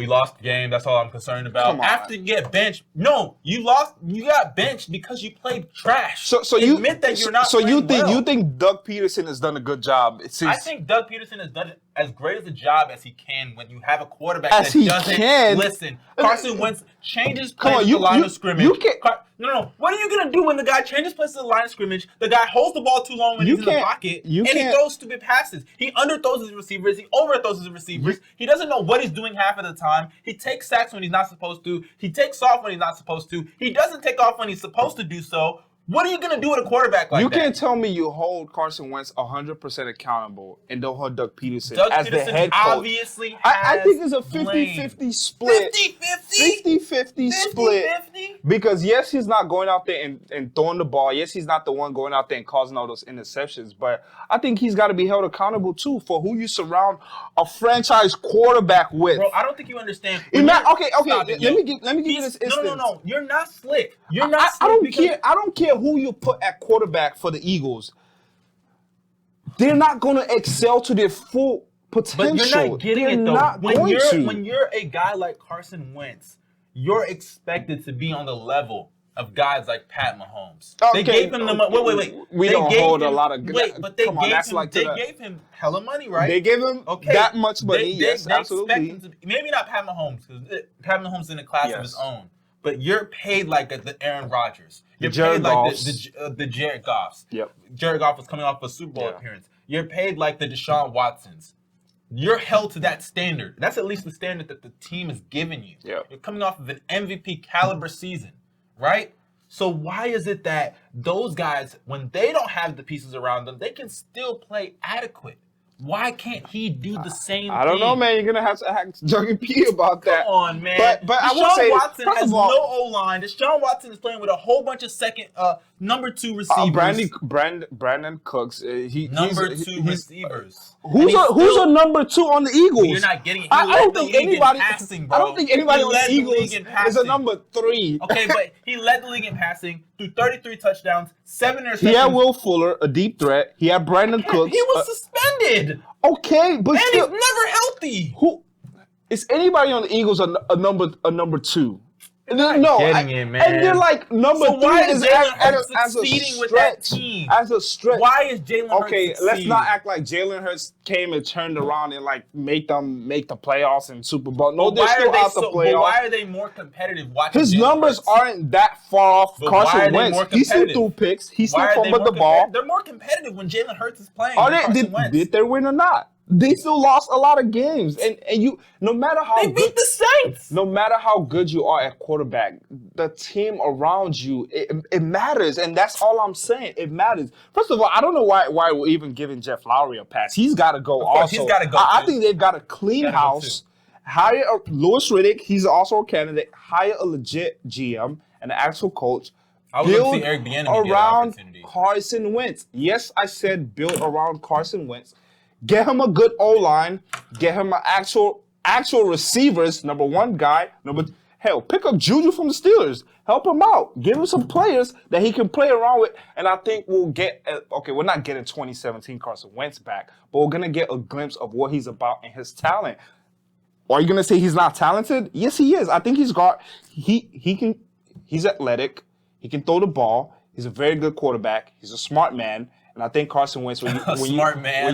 lost the game. That's all I'm concerned about. After you get benched, no, you lost. You got benched because you played trash. So you admit that you're not. So you well. think Doug Peterson has done a good job? I think Doug Peterson has done as great as a job as he can when you have a quarterback that doesn't listen. Carson Wentz changes plays at the line of scrimmage. No. What are you gonna do when the guy changes places at the line of scrimmage? The guy holds the ball too long when he's in the pocket, and he throws stupid passes. He underthrows his receivers. He overthrows his receivers. He doesn't know what he's doing half of the time. He takes sacks when he's not supposed to. He takes off when he's not supposed to. He doesn't take off when he's supposed to do so. What are you going to do with a quarterback like that? You can't tell me you hold Carson Wentz 100% accountable and don't hold Doug Peterson as the head coach. Obviously has I think it's a 50-50 split. 50-50? 50-50 split. 50-50? Because, yes, he's not going out there and throwing the ball. Yes, he's not the one going out there and causing all those interceptions. But I think he's got to be held accountable, too, for who you surround a franchise quarterback with. Bro, I don't think you understand. Okay. Let me give you this instance. No. You're not slick. You're not slick. I don't care who you put at quarterback for the Eagles. They're not going to excel to their full potential. But you're not getting it, though. When you're a guy like Carson Wentz, you're expected to be on the level of guys like Pat Mahomes. Okay. They gave him the money. Wait. We don't hold a lot of... But they gave him hella money, right? They gave him that much money, yes, absolutely. Maybe not Pat Mahomes, because Pat Mahomes is in a class of his own. But you're paid like the Aaron Rodgers. You're paid like the Jared Goffs. Yep. Jared Goff was coming off a Super Bowl appearance. You're paid like the Deshaun Watsons. You're held to that standard. That's at least the standard that the team has given you. Yep. You're coming off of an MVP caliber season, right? So why is it that those guys, when they don't have the pieces around them, they can still play adequate? Why can't he do the same thing? I don't know, man. You're going to have to ask Dougie P about that. Come on, man. But I will say, Deshaun Watson has no O-line. Deshaun Watson is playing with a whole bunch of number 2 receivers. Brandon Cooks. Number 2 receivers. Who's a number 2 on the Eagles? You're not getting it. I don't think anybody passing, bro. I don't think anybody on the Eagles is a number 3. Okay, but he led the league in passing through 33 touchdowns, 7 interceptions. He had Will Fuller, a deep threat. He had Brandon Cooks. He was suspended. Okay, but he's never healthy. Who is anybody on the Eagles a number 2? No, getting it, man. And they're like number 3 is Jalen Hurts as a succeeding stretch, with that team? As a stretch. Why is Jalen Hurts Okay, let's not act like Jalen Hurts came and turned around and like make them make the playoffs and Super Bowl. No, they're still out the playoffs. But why are they more competitive watching His Jalen numbers Hurts? aren't that far off Carson Wentz. He still threw picks. He still fumbled the ball. They're more competitive when Jalen Hurts is playing. Did they win or not? They still lost a lot of games, and you no matter how they beat the Saints. No matter how good you are at quarterback, the team around you it matters, and that's all I'm saying. It matters. First of all, I don't know why we're even giving Jeff Lowry a pass. He's got to go. Of course, he's got to go. I think they've got a clean house. Hire Louis Riddick. He's also a candidate. Hire a legit GM and an actual coach. Build around Carson Wentz. Yes, I said build around Carson Wentz. Get him a good O-line. Get him an actual receivers. Number 1 guy. Hell, pick up Juju from the Steelers. Help him out. Give him some players that he can play around with. And I think we'll get, we're not getting 2017 Carson Wentz back, but we're going to get a glimpse of what he's about and his talent. Are you going to say he's not talented? Yes, he is. I think he's athletic. He can throw the ball. He's a very good quarterback. He's a smart man. And I think Carson Wentz, when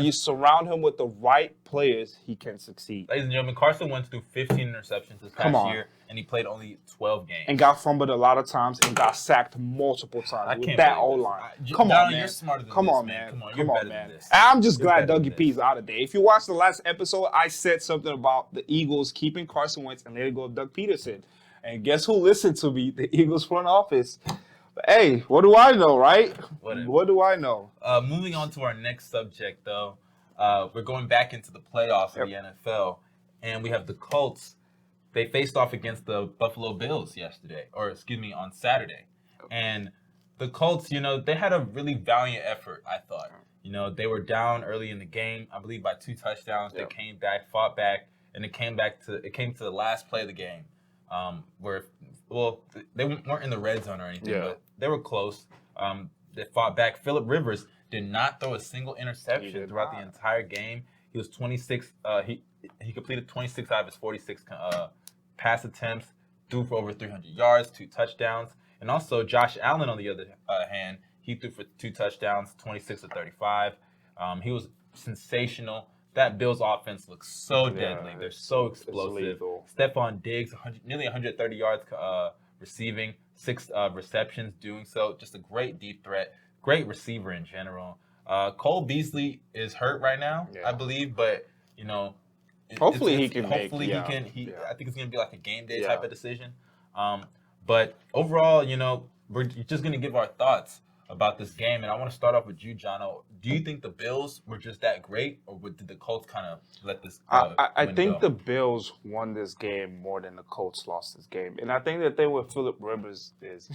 you surround him with the right players, he can succeed. Ladies and gentlemen, Carson Wentz threw 15 interceptions this past year, and he played only 12 games. And got fumbled a lot of times and got sacked multiple times with that O-line. Come on, man. You're smarter than Come this, on, man. man. Come on, man. I'm just glad Dougie P's out of there. If you watched the last episode, I said something about the Eagles keeping Carson Wentz and letting go of Doug Peterson. And guess who listened to me? The Eagles front office. Hey, what do I know, right? What do I know? Moving on to our next subject, though, we're going back into the playoffs of the NFL, and we have the Colts they faced off against the Buffalo Bills yesterday, or excuse me, on Saturday. And the Colts, they had a really valiant effort, I thought. They were down early in the game, I believe by 2 touchdowns. They came back, fought back, and it came to the last play of the game, where they weren't in the red zone or anything, but they were close. They fought back. Phillip Rivers did not throw a single interception throughout the entire game. He was 26. He completed 26 out of his 46 pass attempts, threw for over 300 yards, 2 touchdowns. And also Josh Allen, on the other hand, he threw for 2 touchdowns, 26 to 35. He was sensational. That Bills offense looks so deadly. They're so explosive. Stephon Diggs, nearly 130 yards receiving, 6 receptions doing so. Just a great deep threat, great receiver in general. Cole Beasley is hurt right now, I believe, but hopefully he can. I think it's gonna be like a game day type of decision. But overall, we're just gonna give our thoughts about this game, and I want to start off with you, Jono. Do you think the Bills were just that great, or did the Colts kind of let this? I think the Bills won this game more than the Colts lost this game, and I think the thing with Phillip Rivers is,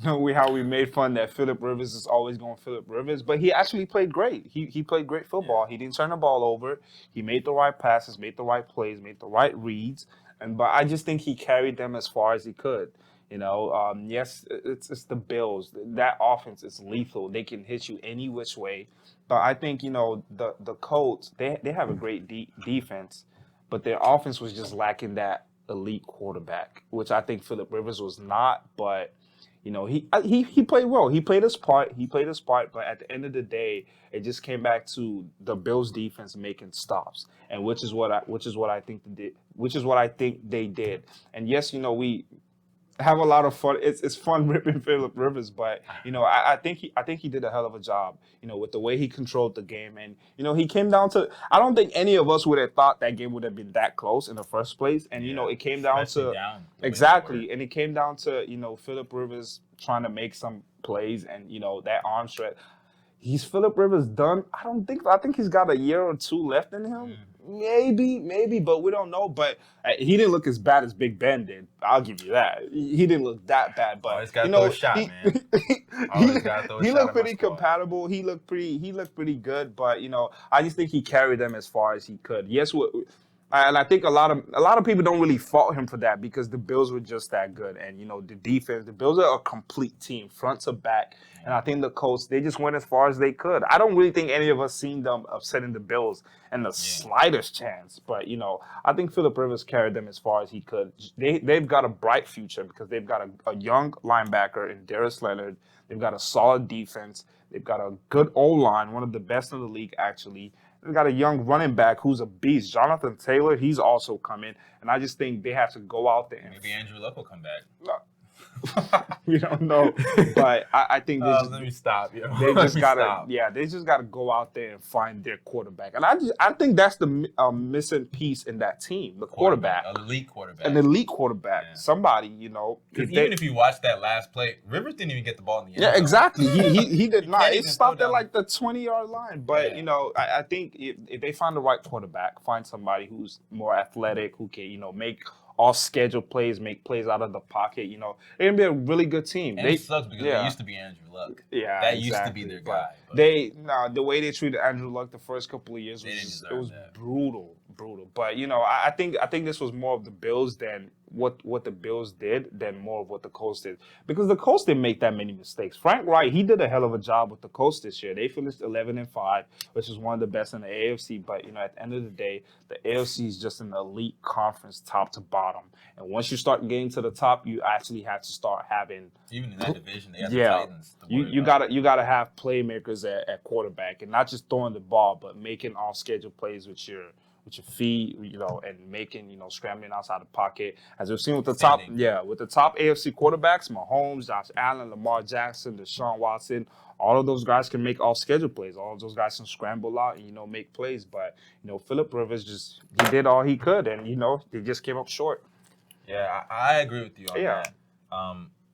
how we made fun that Phillip Rivers is always going Phillip Rivers, but he actually played great. He played great football. He didn't turn the ball over. He made the right passes, made the right plays, made the right reads, but I just think he carried them as far as he could. Yes, it's the Bills. That offense is lethal. They can hit you any which way. But I think, the Colts, they have a great defense, but their offense was just lacking that elite quarterback, which I think Phillip Rivers was not. But, he played well. He played his part. But at the end of the day, it just came back to the Bills defense making stops, and which is what I think they did. And yes, we have a lot of fun. It's fun ripping Phillip Rivers, but I think he did a hell of a job. With the way he controlled the game, and he came down to. I don't think any of us would have thought that game would have been that close in the first place. And it came down to exactly, and it came down to Phillip Rivers trying to make some plays, and that arm stretch. He's Phillip Rivers done? I think he's got a year or 2 left in him. Maybe, but we don't know. But he didn't look as bad as Big Ben did. I'll give you that. He didn't look that bad. But always got to throw a shot, man. He looked pretty compatible. He looked pretty good. But I just think he carried them as far as he could. Yes, and I think a lot of people don't really fault him for that because the Bills were just that good. And the defense, the Bills are a complete team, front to back. And I think the Colts, they just went as far as they could. I don't really think any of us seen them upsetting the Bills in the slightest chance. But, I think Phillip Rivers carried them as far as he could. They've got a bright future because they've got a young linebacker in Darius Leonard. They've got a solid defense. They've got a good O-line, one of the best in the league, actually. They've got a young running back who's a beast. Jonathan Taylor, he's also coming. And I just think they have to go out there. Maybe Andrew Luck will come back. We don't know, but I think let me stop. They just gotta go out there and find their quarterback, and I think that's the missing piece in that team, the quarterback, an elite quarterback, somebody Because even if you watch that last play, Rivers didn't even get the ball in the end. Yeah, exactly. He did not. It stopped at like the 20-yard line. But I think if they find the right quarterback, find somebody who's more athletic, who can make all scheduled plays, make plays out of the pocket. They're going to be a really good team. And it sucks because they used to be Andrew Luck. Yeah, that used to be their guy. The way they treated Andrew Luck the first couple of years was brutal. But I think this was more of the Bills than what the Bills did than more of what the Colts did, because the Colts didn't make that many mistakes. Frank Wright, he did a hell of a job with the Colts this year. They finished 11-5, which is one of the best in the AFC. But at the end of the day, the AFC is just an elite conference, top to bottom. And once you start getting to the top, you actually have to start having even in that division. They have the Titans. You gotta have playmakers at quarterback, and not just throwing the ball, but making all scheduled plays with your feet, and making, scrambling outside the pocket. As we've seen with the top AFC quarterbacks, Mahomes, Josh Allen, Lamar Jackson, Deshaun Watson, all of those guys can make all scheduled plays. All of those guys can scramble out and, make plays. But, Phillip Rivers he did all he could, and, they just came up short. Yeah, I agree with you on that.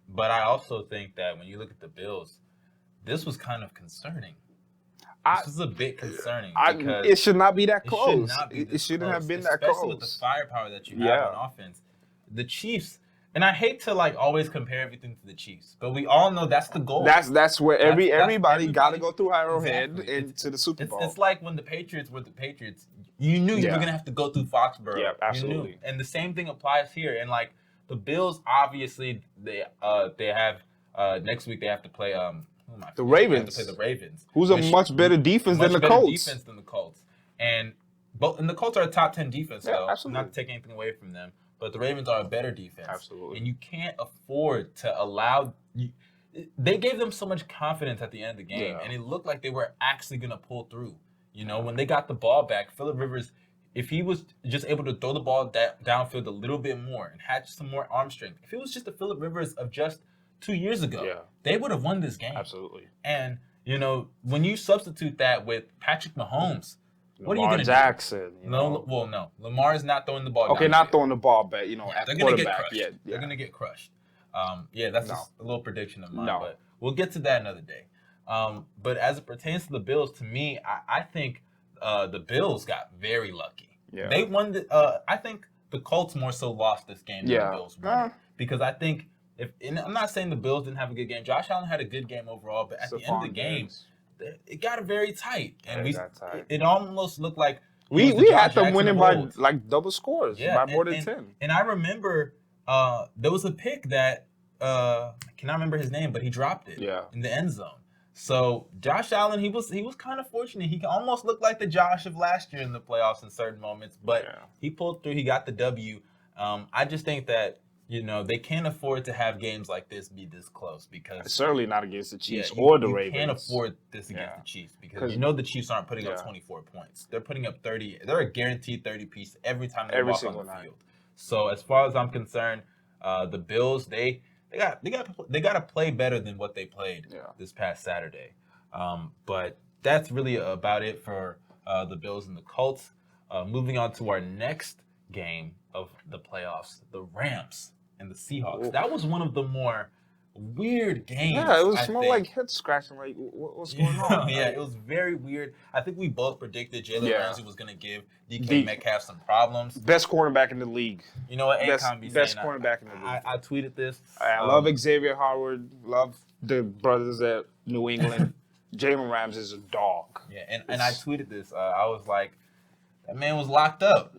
But I also think that when you look at the Bills, this was kind of concerning. This is a bit concerning. It should not be that close. It shouldn't have been that close. Especially with the firepower that you have on offense. the Chiefs, and I hate to like always compare everything to the Chiefs, but we all know that's the goal. That's where everybody got to everybody- go through Arrowhead Exactly. into the Super Bowl. It's like when the Patriots were the Patriots. You knew you were gonna have to go through Foxborough. Yeah, You absolutely. knew. And the same thing applies here. And like the Bills, obviously they have next week they have to play who am I The forgetting? Ravens. They have to play the Ravens, Who's a much better defense than the Colts. Defense than the Colts. And the Colts are a top 10 defense though. Absolutely. Not to take anything away from them, but the Ravens are a better defense. Absolutely. And you can't afford to allow they gave them so much confidence at the end of the game, and it looked like they were actually going to pull through. You know, when they got the ball back, Phillip Rivers, if he was just able to throw the ball downfield a little bit more and had some more arm strength, if it was just the Phillip Rivers of just 2 years ago, they would have won this game. Absolutely. And, you know, when you substitute that with Patrick Mahomes, what are you Lamar going to Jackson. do? No. Lamar is not throwing the ball Okay, not throwing the ball back, you know, at they're going to get quarterback. crushed. They're going to get crushed. That's just a little prediction of mine, but we'll get to that another day. But as it pertains to the Bills, to me, I think the Bills got very lucky. Yeah. They won I think the Colts more so lost this game than the Bills won. Because I think and I'm not saying the Bills didn't have a good game. Josh Allen had a good game overall, but at the end of the game, it got very tight. And it almost looked like we had them winning by like double scores, by more than 10. And I remember there was a pick that I cannot remember his name, but he dropped it in the end zone. So Josh Allen, he was kind of fortunate. He almost looked like the Josh of last year in the playoffs in certain moments, but he pulled through. He got the W. I just think that they can't afford to have games like this be this close because certainly not against the Chiefs or the Ravens. You can't afford this against the Chiefs because the Chiefs aren't putting up 24 points. They're putting up 30. They're a guaranteed 30 piece every time they walk on the field. So as far as I'm concerned, the Bills they got to play better than what they played this past Saturday. But that's really about it for the Bills and the Colts. Moving on to our next game of the playoffs, the Rams and the Seahawks. Ooh. That was one of the more weird games. Yeah, it was more like head scratching. Like, what's going on? It was very weird. I think we both predicted Jalen Ramsey was going to give DK Metcalf some problems. Best cornerback in the league. You know what? Best cornerback in the league. I tweeted this. I love Xavier Howard. Love the brothers at New England. Jalen Ramsey is a dog. Yeah, and I tweeted this. I was like, that man was locked up.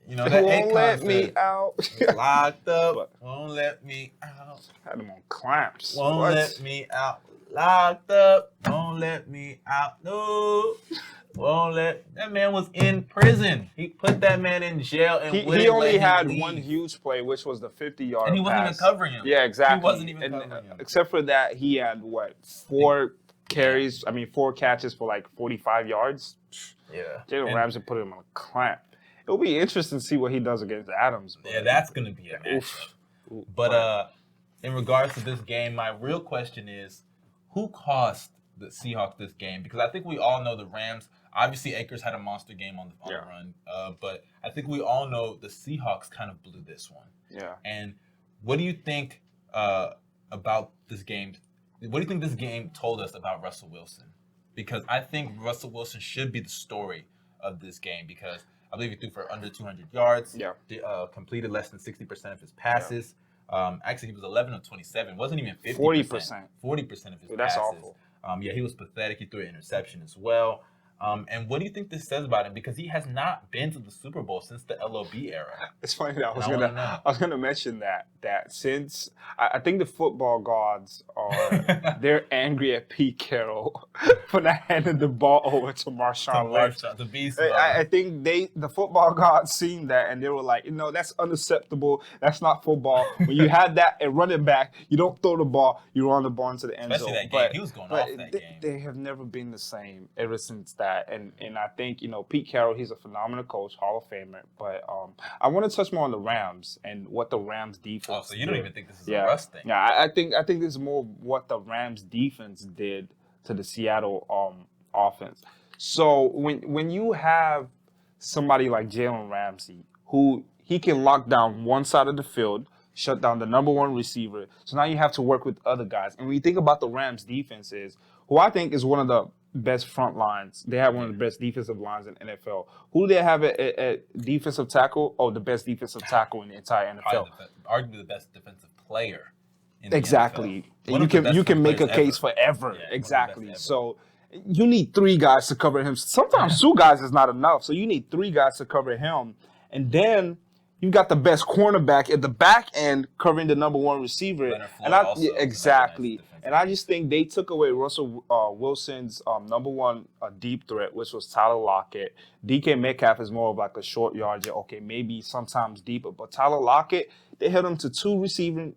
You know, that won't let me out. Locked up. Won't let me out. Had him on clamps. Won't let me out. Locked up. Won't let me out. No. Won't let. That man was in prison. He put that man in jail and he only had one huge play, which was the 50-yard and he wasn't even covering him. Yeah, exactly. He wasn't even covering him. Except for that, he had four catches for like 45 yards. Yeah. Jalen Ramsey put him on a clamp. It'll be interesting to see what he does against Adams. Yeah, that's going to be a matchup. But in regards to this game, my real question is, who cost the Seahawks this game? Because I think we all know the Rams. Obviously, Akers had a monster game on the run. But I think we all know the Seahawks kind of blew this one. Yeah. And what do you think about this game? What do you think this game told us about Russell Wilson? Because I think Russell Wilson should be the story of this game because I believe he threw for under 200 yards. Yeah. Completed less than 60% of his passes. Yeah. Actually, he was 11 of 27. Wasn't even 50%. 40%. 40% of his passes. That's awful. He was pathetic. He threw an interception as well. And what do you think this says about him? Because he has not been to the Super Bowl since the LOB era. It's funny that I was gonna mention that since I think the football gods they're angry at Pete Carroll for not handing the ball over to Marshawn Lynch. The beast. I think the football gods seen that and they were like, that's unacceptable. That's not football. When you have that and running back, you don't throw the ball, you run the ball into the end zone. Especially that game. He was going off that game. They have never been the same ever since that. And I think, Pete Carroll, he's a phenomenal coach, Hall of Famer. But I want to touch more on the Rams and what the Rams defense so you don't even think this is a Russ thing? Yeah, I think this is more what the Rams defense did to the Seattle offense. So when you have somebody like Jalen Ramsey, who he can lock down one side of the field, shut down the number one receiver. So now you have to work with other guys. And when you think about the Rams defenses, who I think is one of the best front lines. They have one of the best defensive lines in NFL. Who do they have at defensive tackle? Oh, the best defensive tackle in the entire NFL. Arguably the best defensive player in the Exactly. NFL. You can make a case forever. Yeah, exactly. So you need 3 guys to cover him. Sometimes 2 guys is not enough. So you need 3 guys to cover him. And then you got the best cornerback at the back end covering the number 1 receiver. Exactly. And I just think they took away Russell Wilson's number 1 deep threat, which was Tyler Lockett. DK Metcalf is more of like a short yardage. Okay, maybe sometimes deeper. But Tyler Lockett, they held him to 2 receiving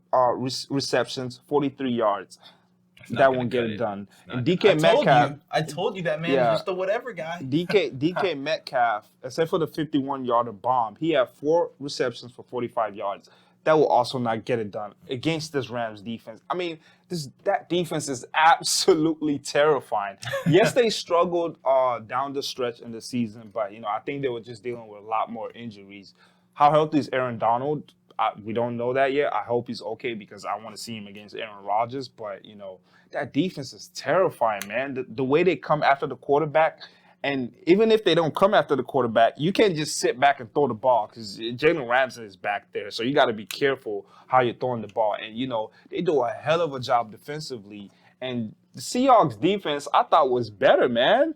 receptions, 43 yards. That won't get it done. And DK Metcalf. I told you that man is just a whatever guy. DK Metcalf, except for the 51-yarder bomb, he had 4 receptions for 45 yards. That will also not get it done against this Rams defense. I mean, that defense is absolutely terrifying. Yes, they struggled down the stretch in the season, but I think they were just dealing with a lot more injuries. How healthy is Aaron Donald? We don't know that yet. I hope he's okay because I want to see him against Aaron Rodgers. But, that defense is terrifying, man. The way they come after the quarterback, and even if they don't come after the quarterback, you can't just sit back and throw the ball because Jalen Ramsey is back there. So you got to be careful how you're throwing the ball. And, they do a hell of a job defensively. And the Seahawks defense, I thought, was better, man.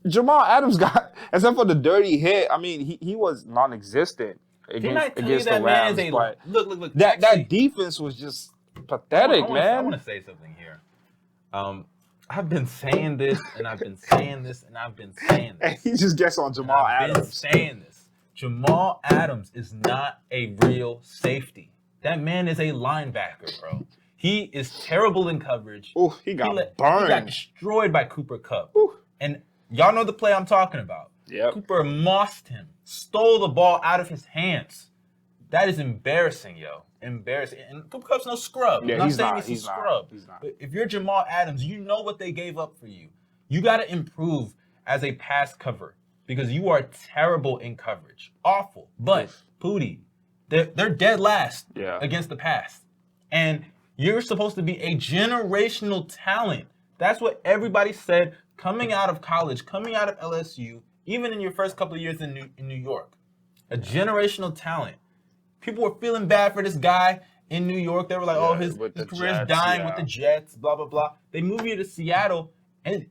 Jamal Adams got, except for the dirty hit, I mean, he was non-existent against the Rams. But look. That defense was just pathetic, man. I want to say something here. I've been saying this, and I've been saying this, and I've been saying this. And he just gets on Jamal Adams. I've been saying this. Jamal Adams is not a real safety. That man is a linebacker, bro. He is terrible in coverage. Oh, he got burned. He got destroyed by Cooper Kupp. Ooh. And y'all know the play I'm talking about. Yep. Cooper mossed him, stole the ball out of his hands. That is embarrassing, yo. Embarrassing. And Cooper Kupp's no scrub. Yeah, I'm not saying he's a scrub. He's not. But if you're Jamal Adams, you know what they gave up for you. You got to improve as a pass cover because you are terrible in coverage. Awful. But, Pootie, they're dead last against the pass. And you're supposed to be a generational talent. That's what everybody said coming out of college, coming out of LSU, even in your first couple of years in New York. A generational talent. People were feeling bad for this guy in New York. They were like, his career is dying with the Jets, blah, blah, blah. They move you to Seattle, and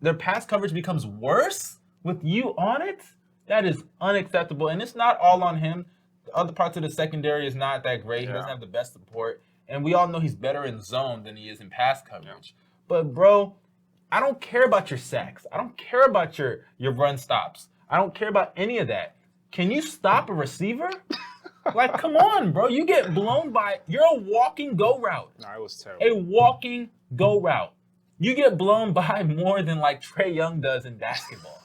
their pass coverage becomes worse with you on it? That is unacceptable. And it's not all on him. The other parts of the secondary is not that great. He doesn't have the best support. And we all know he's better in zone than he is in pass coverage. But, bro, I don't care about your sacks. I don't care about your run stops. I don't care about any of that. Can you stop a receiver? Like, come on, bro. You get blown by. You're a walking go route. No, it was terrible. A walking go route. You get blown by more than like Trae Young does in basketball.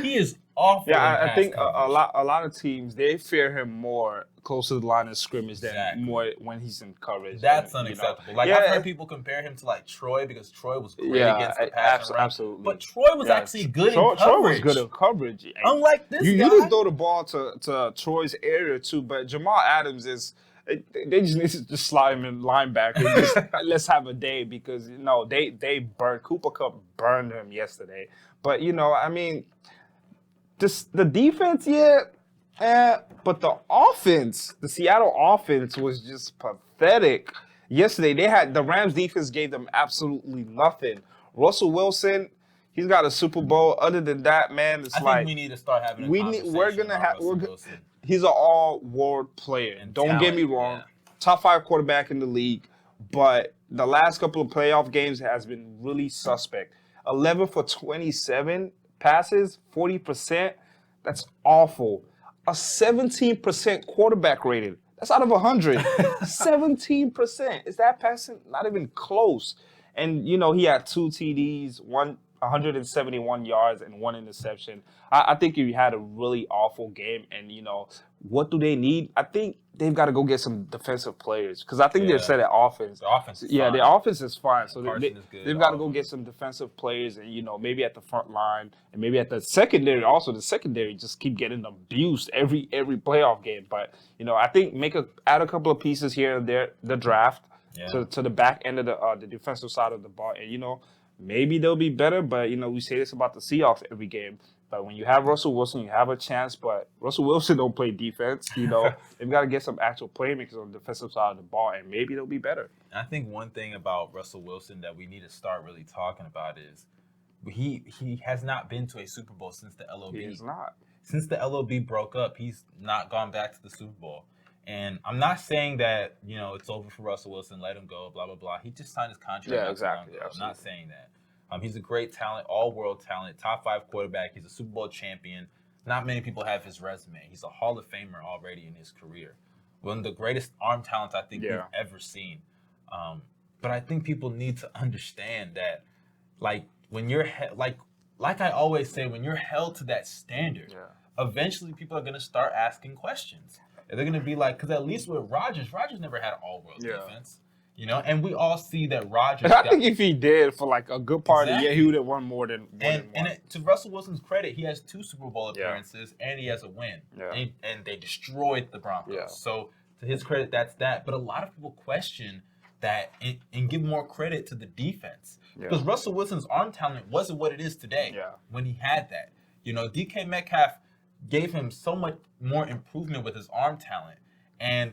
He is awful. Yeah, I think a lot of teams, they fear him more close to the line of scrimmage than more when he's in coverage. That's unacceptable. Like, I've heard people compare him to like Troy because Troy was great against the pass and run. Absolutely. But Troy was actually good in coverage. Troy was good in coverage. Unlike this guy. You didn't throw the ball to Troy's area too, but Jamal Adams is they just need to just slide him in linebacker. Let's have a day because they burned Cooper Kupp burned him yesterday. But I mean, the defense, but the offense, the Seattle offense was just pathetic. Yesterday, the Rams defense gave them absolutely nothing. Russell Wilson, he's got a Super Bowl. Other than that, man, I think we need to start having a conversation. He's an all-world player. And don't get me wrong, top 5 quarterback in the league. But the last couple of playoff games has been really suspect. 11 for 27 passes, 40%. That's awful. A 17% quarterback rating. That's out of 100. 17%. Is that passing? Not even close. And, he had 2 TDs, 171 yards, and 1 interception. I think he had a really awful game. And, what do they need? I think they've got to go get some defensive players because I think they're set at offense. The offense is fine. The offense is fine. So they've got to go get get some defensive players and, maybe at the front line and maybe at the secondary. Also, the secondary just keep getting abused every playoff game. But, I think add a couple of pieces here and there, the draft to the back end of the defensive side of the ball. And, maybe they'll be better. But we say this about the Seahawks every game. But when you have Russell Wilson, you have a chance. But Russell Wilson don't play defense. They've got to get some actual playmakers on the defensive side of the ball, and maybe they'll be better. I think one thing about Russell Wilson that we need to start really talking about is he has not been to a Super Bowl since the LOB. He is not. Since the LOB broke up, he's not gone back to the Super Bowl. And I'm not saying that, it's over for Russell Wilson, let him go, blah, blah, blah. He just signed his contract. Yeah, exactly. I'm not saying that. He's a great talent, all-world talent, top 5 quarterback. He's a Super Bowl champion. Not many people have his resume. He's a Hall of Famer already in his career. One of the greatest arm talents I think we've ever seen. But I think people need to understand that, when you're like I always say, when you're held to that standard, eventually people are going to start asking questions. They're going to be like, because at least with Rodgers never had an all-world defense. And we all see that Rodgers. I think if he did for a good part of the year, he would have won more than one. And to Russell Wilson's credit, he has 2 Super Bowl appearances and he has a win. Yeah. And they destroyed the Broncos. Yeah. So to his credit, that's that. But a lot of people question that and give more credit to the defense. Yeah. Because Russell Wilson's arm talent wasn't what it is today when he had that. DK Metcalf gave him so much more improvement with his arm talent. And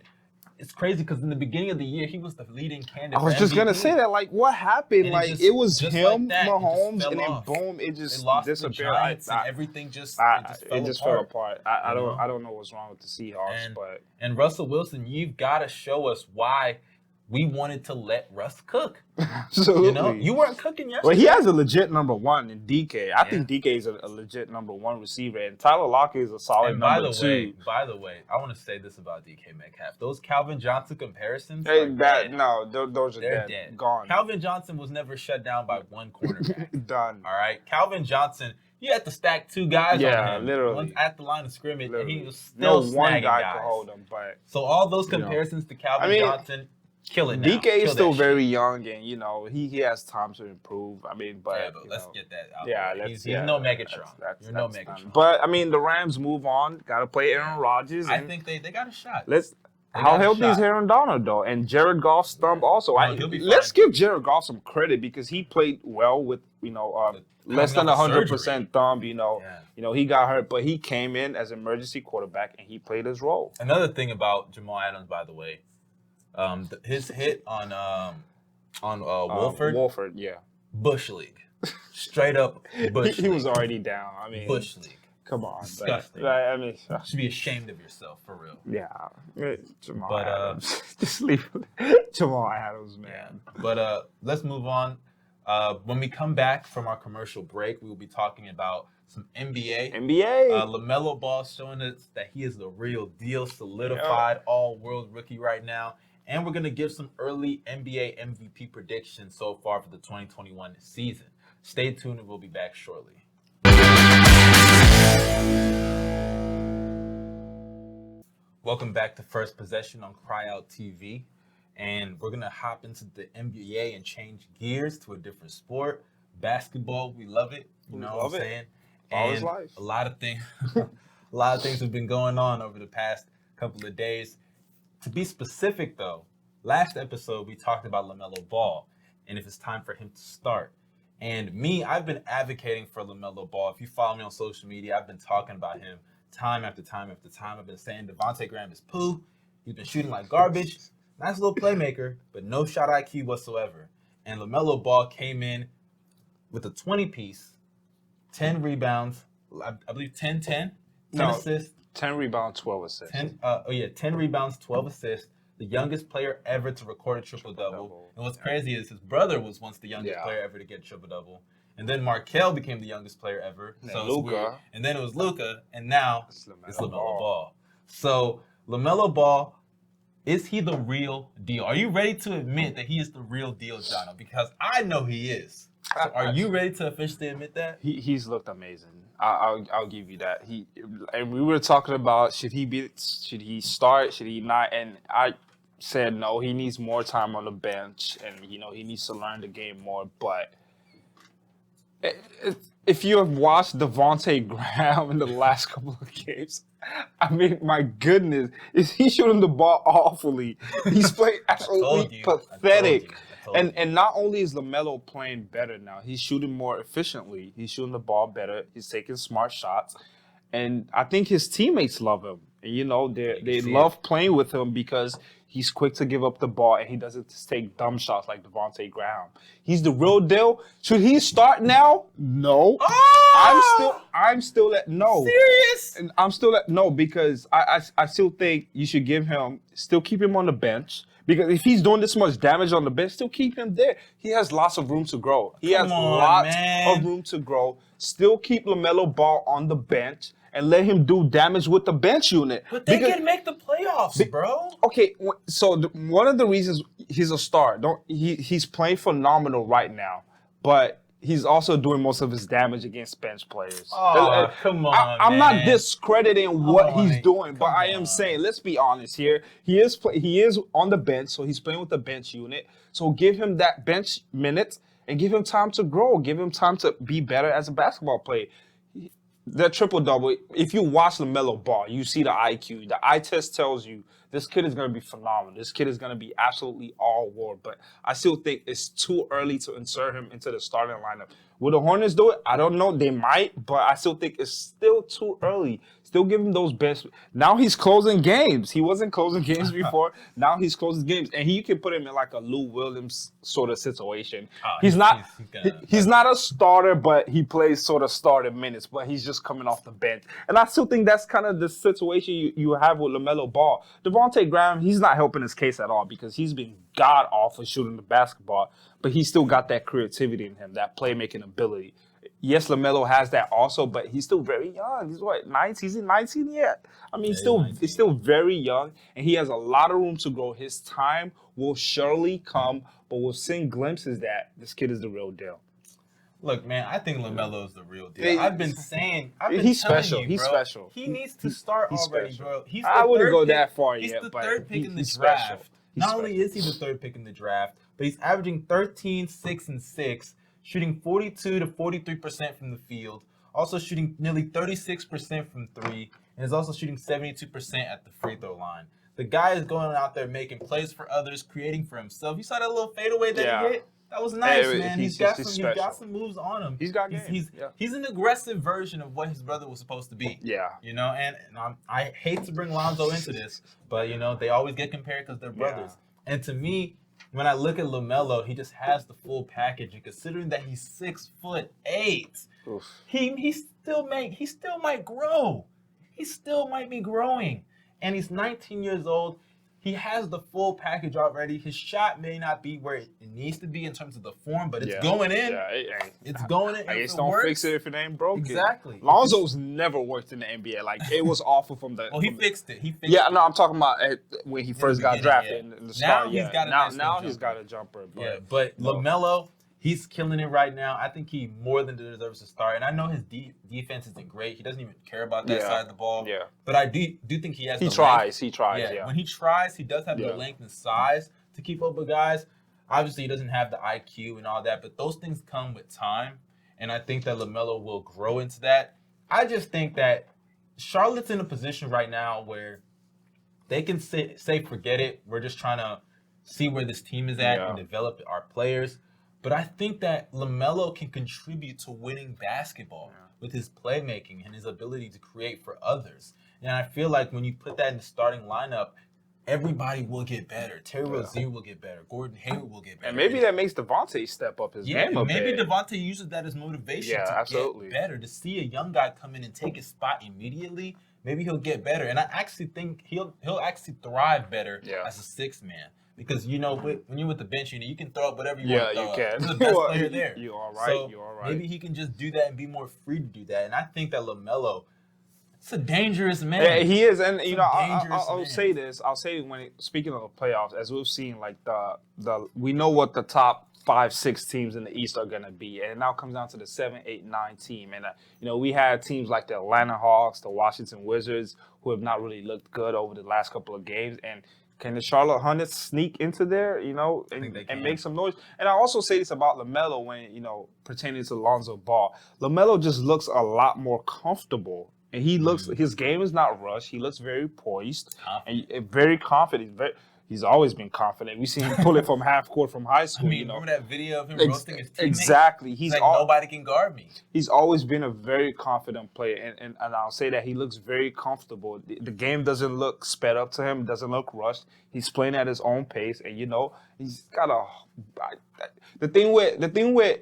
it's crazy because in the beginning of the year, he was the leading candidate. I was just going to say that. What happened? It was him, Mahomes, and then off. Boom, it just disappeared. And everything just fell apart. I don't know what's wrong with the Seahawks. And Russell Wilson, you've got to show us why we wanted to let Russ cook. Absolutely. You weren't cooking yesterday. Well, he has a legit number 1 in DK. I think DK is a legit number 1 receiver, and Tyler Lockett is a solid number 2. By the way, I want to say this about DK Metcalf. Those Calvin Johnson comparisons those are dead. Gone. Calvin Johnson was never shut down by one cornerback. Done. All right? Calvin Johnson, you had to stack 2 guys on him. Literally. Once at the line of scrimmage, and he was still snagging one guy guys. could hold him. But so all those comparisons to Calvin Johnson, kill it now. DK is still very young, and he has time to improve. But let's get that out. Yeah, he's no Megatron. You're no Megatron. But the Rams move on. Got to play Aaron Rodgers. I think they got a shot. How healthy is Aaron Donald though? And Jared Goff's thumb also. Let's give Jared Goff some credit because he played well with less than 100% thumb. He got hurt, but he came in as emergency quarterback and he played his role. Another thing about Jamal Adams, by the way. His hit on Wolford, Bush League, straight up Bush. He was already down. Bush League. Come on, disgusting. You should be ashamed of yourself for real. Yeah, Jamal Adams. Just leave Jamal Adams, man. Yeah. But let's move on. When we come back from our commercial break, we will be talking about some NBA. Lamelo Ball showing us that he is the real deal, solidified all-world rookie right now. And we're going to give some early NBA MVP predictions so far for the 2021 season. Stay tuned and we'll be back shortly. Welcome back to First Possession on Cryout TV. And we're going to hop into the NBA and change gears to a different sport. Basketball, we love it. You know what I'm saying? And life. A lot of things have been going on over the past couple of days. To be specific, though, last episode we talked about Lamelo Ball and if it's time for him to start. And I've been advocating for Lamelo Ball. If you follow me on social media, I've been talking about him time after time after time. I've been saying Devontae Graham is poo. He's been shooting like garbage. Nice little playmaker, but no shot IQ whatsoever. And LaMelo Ball came in with a 20-piece, 10 rebounds, I believe 10 assists. 10 rebounds, 12 assists. 10 rebounds, 12 assists. The youngest player ever to record a triple-double. And what's crazy is his brother was once the youngest player ever to get a triple-double. And then Markelle became the youngest player ever. So Luka. And then it was Luka, and now it's LaMelo Ball. So LaMelo Ball, is he the real deal? Are you ready to admit that he is the real deal, Jono? Because I know he is. So are you ready to officially admit that? He's looked amazing. I'll give you that. And we were talking about should he start, should he not? And I said no. He needs more time on the bench, and he needs to learn the game more. But if you have watched Devontae Graham in the last couple of games, I mean, my goodness, is he shooting the ball awfully? He's playing absolutely pathetic. Totally. And not only is LaMelo playing better now, he's shooting more efficiently. He's shooting the ball better. He's taking smart shots. And I think his teammates love him. And, you know, they love playing with him because he's quick to give up the ball and he doesn't just take dumb shots like Devontae Graham. He's the real deal. Should he start now? No. Oh! I'm still at no. Serious? And I'm still at no because I still think you should still keep him on the bench. Because if he's doing this much damage on the bench, still keep him there. He has lots of room to grow. He has lots of room to grow. Still keep LaMelo Ball on the bench and let him do damage with the bench unit. But they can make the playoffs, bro. Okay, so one of the reasons he's a star, he's playing phenomenal right now, but he's also doing most of his damage against bench players. Oh, come on, I'm not discrediting what he's doing, but I am saying, let's be honest here. He is on the bench, so he's playing with the bench unit. So give him that bench minutes and give him time to grow. Give him time to be better as a basketball player. The triple-double, if you watch LaMelo Ball, you see the IQ. The eye test tells you this kid is going to be phenomenal. This kid is going to be absolutely all-world. But I still think it's too early to insert him into the starting lineup. Will the Hornets do it? I don't know. They might, but I still think it's still too early. Still give him those best. Now he's closing games. He wasn't closing games before. Now he's closing games. And you can put him in like a Lou Williams sort of situation. He's not a starter, but he plays sort of starter minutes, but he's just coming off the bench. And I still think that's kind of the situation you have with LaMelo Ball. Devontae Graham, he's not helping his case at all because he's been god-awful shooting the basketball, but he's still got that creativity in him, that playmaking ability. Yes, LaMelo has that also, but he's still very young. He's what, 19? Is he 19 yet? I mean, he's still very young, and he has a lot of room to grow. His time will surely come, but we'll see glimpses that this kid is the real deal. Look, man, I think LaMelo is the real deal. I've been he's special. You, he's bro, special. He needs to start already, special. bro. I wouldn't go that far yet, but he's the third pick in the special. draft. Not only is he the third pick in the draft, but he's averaging 13, 6, and 6, shooting 42 to 43% from the field, also shooting nearly 36% from three, and is also shooting 72% at the free throw line. The guy is going out there making plays for others, creating for himself. You saw that little fadeaway that he hit? That was nice, man. He's got some moves on him. He's got game. He's an aggressive version of what his brother was supposed to be. Yeah. You know, and I hate to bring Lonzo into this, but, you know, they always get compared because they're brothers. Yeah. And to me, when I look at LaMelo, he just has the full package. And considering that he's 6'8", he still might grow. He still might be growing. And he's 19 years old. He has the full package already. His shot may not be where it needs to be in terms of the form, but it's going in. Yeah, it's going in. I guess don't fix it if it ain't broken. Exactly. Lonzo's never worked in the NBA. Like, it was awful from the. Well, he fixed it. No, I'm talking about when he first got drafted in the start. Now he's got a jumper. But LaMelo, he's killing it right now. I think he more than deserves to start. And I know his defense isn't great. He doesn't even care about that side of the ball. Yeah. But I do think he has the length. He tries. Yeah. When he tries, he does have the length and size to keep up with guys. Obviously, he doesn't have the IQ and all that, but those things come with time. And I think that LaMelo will grow into that. I just think that Charlotte's in a position right now where they can say forget it. We're just trying to see where this team is at and develop our players. But I think that LaMelo can contribute to winning basketball with his playmaking and his ability to create for others. And I feel like when you put that in the starting lineup, everybody will get better. Terry Rozier will get better. Gordon Hayward will get better. And maybe that makes Devontae step up his game a bit. Maybe Devontae uses that as motivation to get better. To see a young guy come in and take his spot immediately, maybe he'll get better. And I actually think he'll actually thrive better as a sixth man. Because, you know, when you're with the bench unit, you can throw up whatever you want to throw up. Yeah, you can. You're the best player there. You are right. So maybe he can just do that and be more free to do that. And I think that LaMelo, it's a dangerous man. Yeah, he is. And, you know, I'll say this. I'll say speaking of the playoffs, as we've seen, like, we know what the top 5, 6 teams in the East are going to be. And it now comes down to the 7, 8, 9 team. And, you know, we had teams like the Atlanta Hawks, the Washington Wizards, who have not really looked good over the last couple of games. And can the Charlotte Hornets sneak into there, you know, and make some noise? And I also say this about LaMelo when, you know, pertaining to Lonzo Ball. LaMelo just looks a lot more comfortable. And he looks, his game is not rushed. He looks very poised and very confident. He's always been confident. We see him pull it from half court from high I school. mean, You know, remember that video of him roasting his teammates? exactly. He's like, nobody can guard me. He's always been a very confident player, and I'll say that he looks very comfortable. The game doesn't look sped up to him. It doesn't look rushed. He's playing at his own pace, and you know, he's got the thing with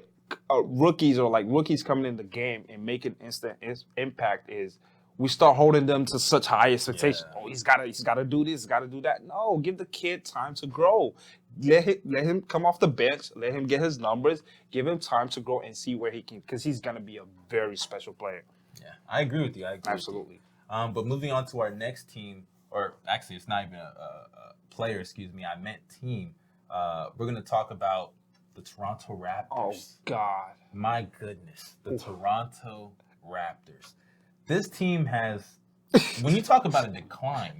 rookies or like rookies coming in the game and making instant impact is we start holding them to such high expectations. Yeah. Oh, he's gotta do this, gotta do that. No, give the kid time to grow. Let him come off the bench. Let him get his numbers. Give him time to grow and see where he can, because he's gonna be a very special player. Yeah, I agree with you. Absolutely. But moving on to our next team, or actually, it's not even a player. Excuse me. I meant team. We're gonna talk about the Toronto Raptors. Oh God, my goodness, the Toronto Raptors. This team has, when you talk about a decline,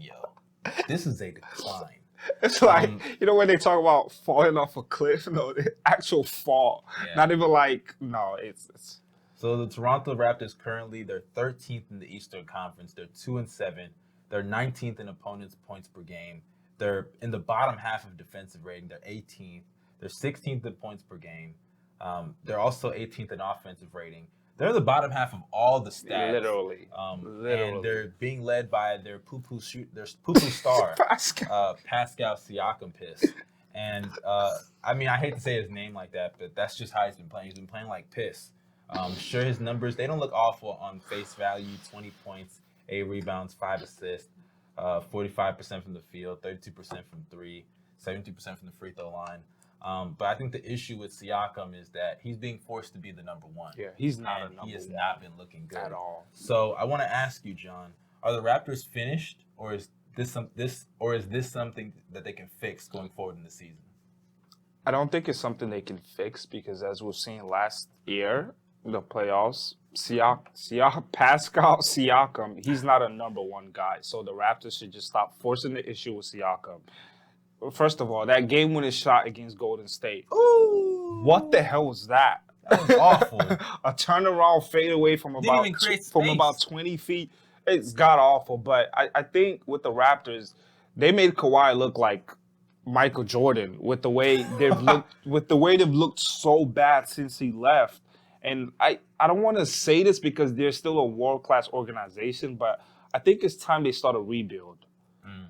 this is a decline. It's like, you know, when they talk about falling off a cliff, no, the actual fall. Yeah. Not even like, no, it's. So the Toronto Raptors currently, they're 13th in the Eastern Conference. They're 2-7. They're 19th in opponents' points per game. They're in the bottom half of defensive rating. They're 18th. They're 16th in points per game. They're also 18th in offensive rating. They're the bottom half of all the stats. Literally. And they're being led by their poo-poo star, Pascal Siakam piss. And, I mean, I hate to say his name like that, but that's just how he's been playing. He's been playing like piss. Sure, his numbers, they don't look awful on face value. 20 points, 8 rebounds, 5 assists, 45% from the field, 32% from 3, 72% from the free throw line. But I think the issue with Siakam is that he's being forced to be the number one. Yeah, he's not a number one. He has not been looking good at all. So I want to ask you, John, are the Raptors finished, or is this something that they can fix going forward in the season? I don't think it's something they can fix because, as we've seen last year, the playoffs, Pascal Siakam, he's not a number one guy. So the Raptors should just stop forcing the issue with Siakam. First of all, that game-winning shot against Golden State. Ooh. What the hell was that? That was awful. A turnaround fadeaway from about 20 feet. It's god-awful. But I think with the Raptors, they made Kawhi look like Michael Jordan with the way they've looked so bad since he left. And I don't want to say this because they're still a world-class organization, but I think it's time they start a rebuild.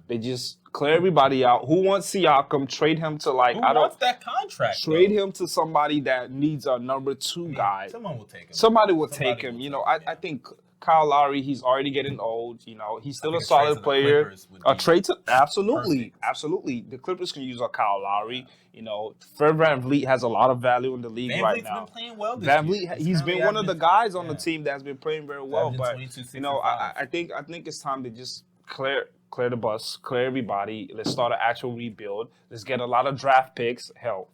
They just clear everybody out. Who wants Siakam? Trade him to wants that contract? Trade him to somebody that needs a number 2 guy. Someone will take him. Somebody will take him. You know, I think Kyle Lowry, he's already getting old. You know, he's still a solid player. A trade to absolutely. The Clippers can use a Kyle Lowry. Yeah. You know, Fred VanVleet has a lot of value in the league right now. Been playing well this VanVleet, he's been one of the guys on the team that's been playing very well. But you know, I think it's time to just clear the bus, clear everybody. Let's start an actual rebuild. Let's get a lot of draft picks. Hell,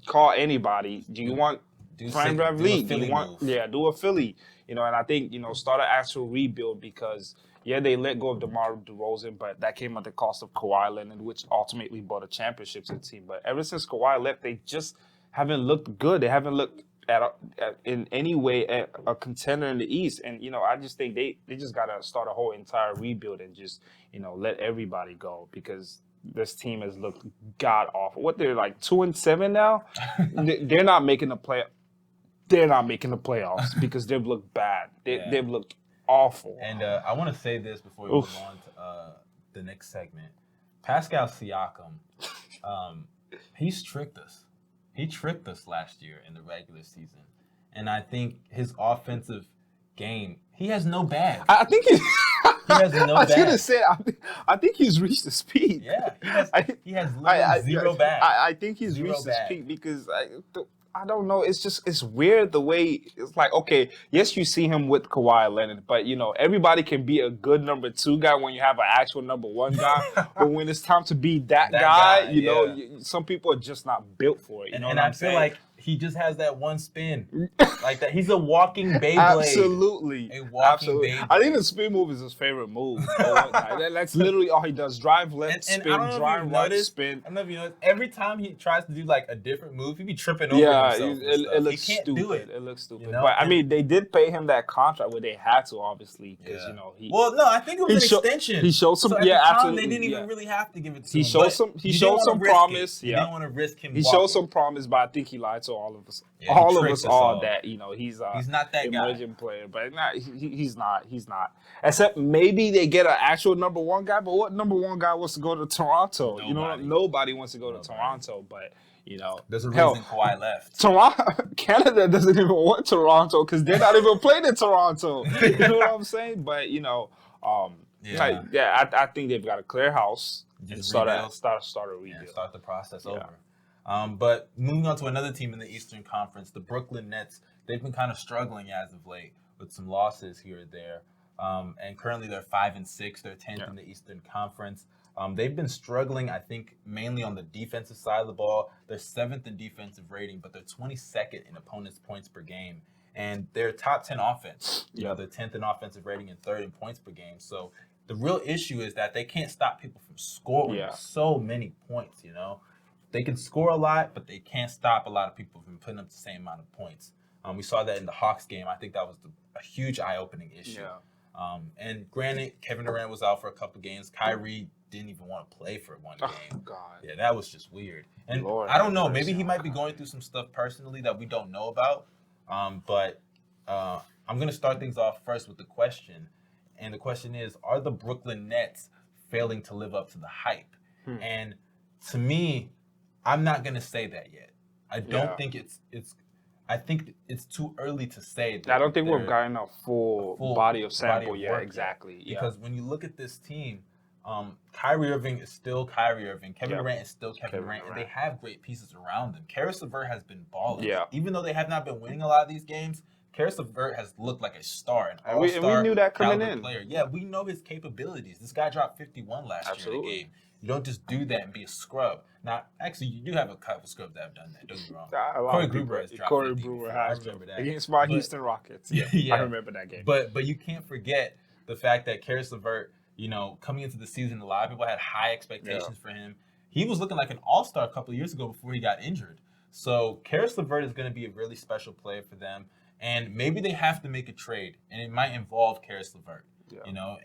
call anybody. Do you want Fred VanVleet? Do a Philly. You know, and I think, you know, start an actual rebuild because, yeah, they let go of DeMar DeRozan, but that came at the cost of Kawhi Leonard, which ultimately brought a championship to the team. But ever since Kawhi left, they just haven't looked good. They haven't looked in any way at a contender in the East. And, you know, I just think they just got to start a whole entire rebuild and just, you know, let everybody go because this team has looked god-awful. What, they're like 2-7 now? They're not making the play. They're not making the playoffs because they've looked bad. They've looked awful. And I want to say this before we move on to the next segment. Pascal Siakam, he's tricked us. He tricked us last year in the regular season. And I think his offensive game, he has no bag. I think he has no bag. I was going to say, I think he's reached his peak. Yeah, he has literally zero bag. I think he's reached his peak because I don't know. It's weird the way it's like, okay, yes, you see him with Kawhi Leonard, but, you know, everybody can be a good number 2 guy when you have an actual number 1 guy. But when it's time to be that guy, you know, some people are just not built for it. You know and I feel like he just has that one spin. Like that. He's a walking Beyblade. Absolutely. A walking Absolutely. Beyblade. I think the spin move is his favorite move. That's literally all he does. Drive left, And spin, I don't know drive if you've right, noticed, spin. I don't know if you know, every time he tries to do like a different move, he be tripping over Yeah, himself. it looks he can't stupid. do it. It looks stupid. You know? But I mean, they did pay him that contract where they had to, obviously, because he. Well, no, I think it was an extension. He showed some. So at yeah, the time, absolutely. They didn't even really have to give it to him. He showed some. He showed some promise. You didn't want to risk him. He showed some promise, but I think he lied to all of us. Yeah, all of us all that he's not that emerging player, but he's not. He's not. Except maybe they get an actual number one guy. But what number one guy wants to go to Toronto? Nobody. Nobody wants to go to Toronto. But there's a reason Kawhi left. Toronto, Canada doesn't even want Toronto because they're not even playing in Toronto. You know what I'm saying? But I think they've got a clear house and start a rebuild. Start the process over. But moving on to another team in the Eastern Conference, the Brooklyn Nets. They've been kind of struggling as of late with some losses here or there. And currently they're 5-6. They're 10th in the Eastern Conference. They've been struggling, I think, mainly on the defensive side of the ball. They're 7th in defensive rating, but they're 22nd in opponents' points per game. And they're top 10 offense. They're 10th in offensive rating and 3rd in points per game. So the real issue is that they can't stop people from scoring so many points, They can score a lot, but they can't stop a lot of people from putting up the same amount of points. We saw that in the Hawks game. I think that was a huge eye-opening issue. Yeah. And granted, Kevin Durant was out for a couple games. Kyrie didn't even want to play for one game. Oh, God. Yeah, that was just weird. And Lord, I don't know. Maybe he might be going through some stuff personally that we don't know about. But I'm going to start things off first with the question. And the question is, are the Brooklyn Nets failing to live up to the hype? And to me, I'm not going to say that yet. I don't think I think it's too early to say that. I don't think we've gotten a full body of sample yet. Exactly. Because when you look at this team, Kyrie Irving is still Kyrie Irving. Kevin Durant is still Kevin Durant. And they have great pieces around them. Karis LeVert has been balling. Yeah. Even though they have not been winning a lot of these games, Karis LeVert has looked like a star, an all-star. And we knew that coming in. Player. Yeah, we know his capabilities. This guy dropped 51 last year in the game. You don't just do that and be a scrub. Now, actually, you do have a couple of scrubs that have done that. Don't get me wrong. Corey Gruber has dropped 50. I remember that. Against my Houston Rockets. Yeah, I remember that game. But you can't forget the fact that Karis LeVert, coming into the season, a lot of people had high expectations for him. He was looking like an all-star a couple of years ago before he got injured. So Karis LeVert is going to be a really special player for them. And maybe they have to make a trade, and it might involve Karis LeVert.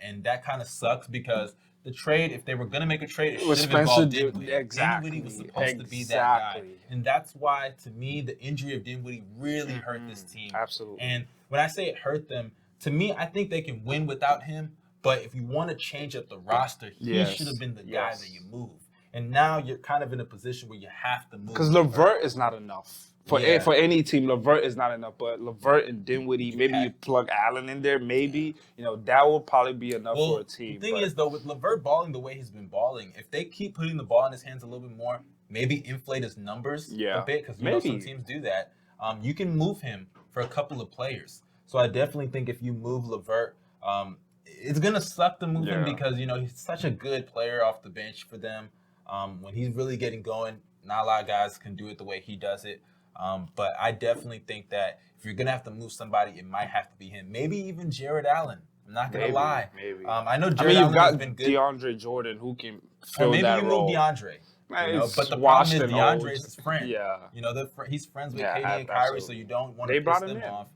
And that kind of sucks because the trade, if they were going to make a trade, it should have involved Dinwiddie. Exactly. Dinwiddie was supposed to be that guy. And that's why, to me, the injury of Dinwiddie really hurt this team. Absolutely. And when I say it hurt them, to me, I think they can win without him. But if you want to change up the roster, he should have been the guy that you move. And now you're kind of in a position where you have to move. Because LeVert is not enough. For any team, LeVert is not enough. But LeVert and Dinwiddie, maybe you plug Allen in there, maybe. That will probably be enough for a team. The thing is, though, with LeVert balling the way he's been balling, if they keep putting the ball in his hands a little bit more, maybe inflate his numbers a bit, because some teams do that, you can move him for a couple of players. So I definitely think if you move LeVert, it's going to suck to move him because, he's such a good player off the bench for them. When he's really getting going, not a lot of guys can do it the way he does it. But I definitely think that if you're going to have to move somebody, it might have to be him. Maybe even Jared Allen. I'm not going to lie. Maybe. I know Jared Allen has been good. DeAndre Jordan who can fill that role. Maybe you move DeAndre. But the problem is DeAndre is his friend. He's friends with KD and Kyrie, so you don't want to piss them off.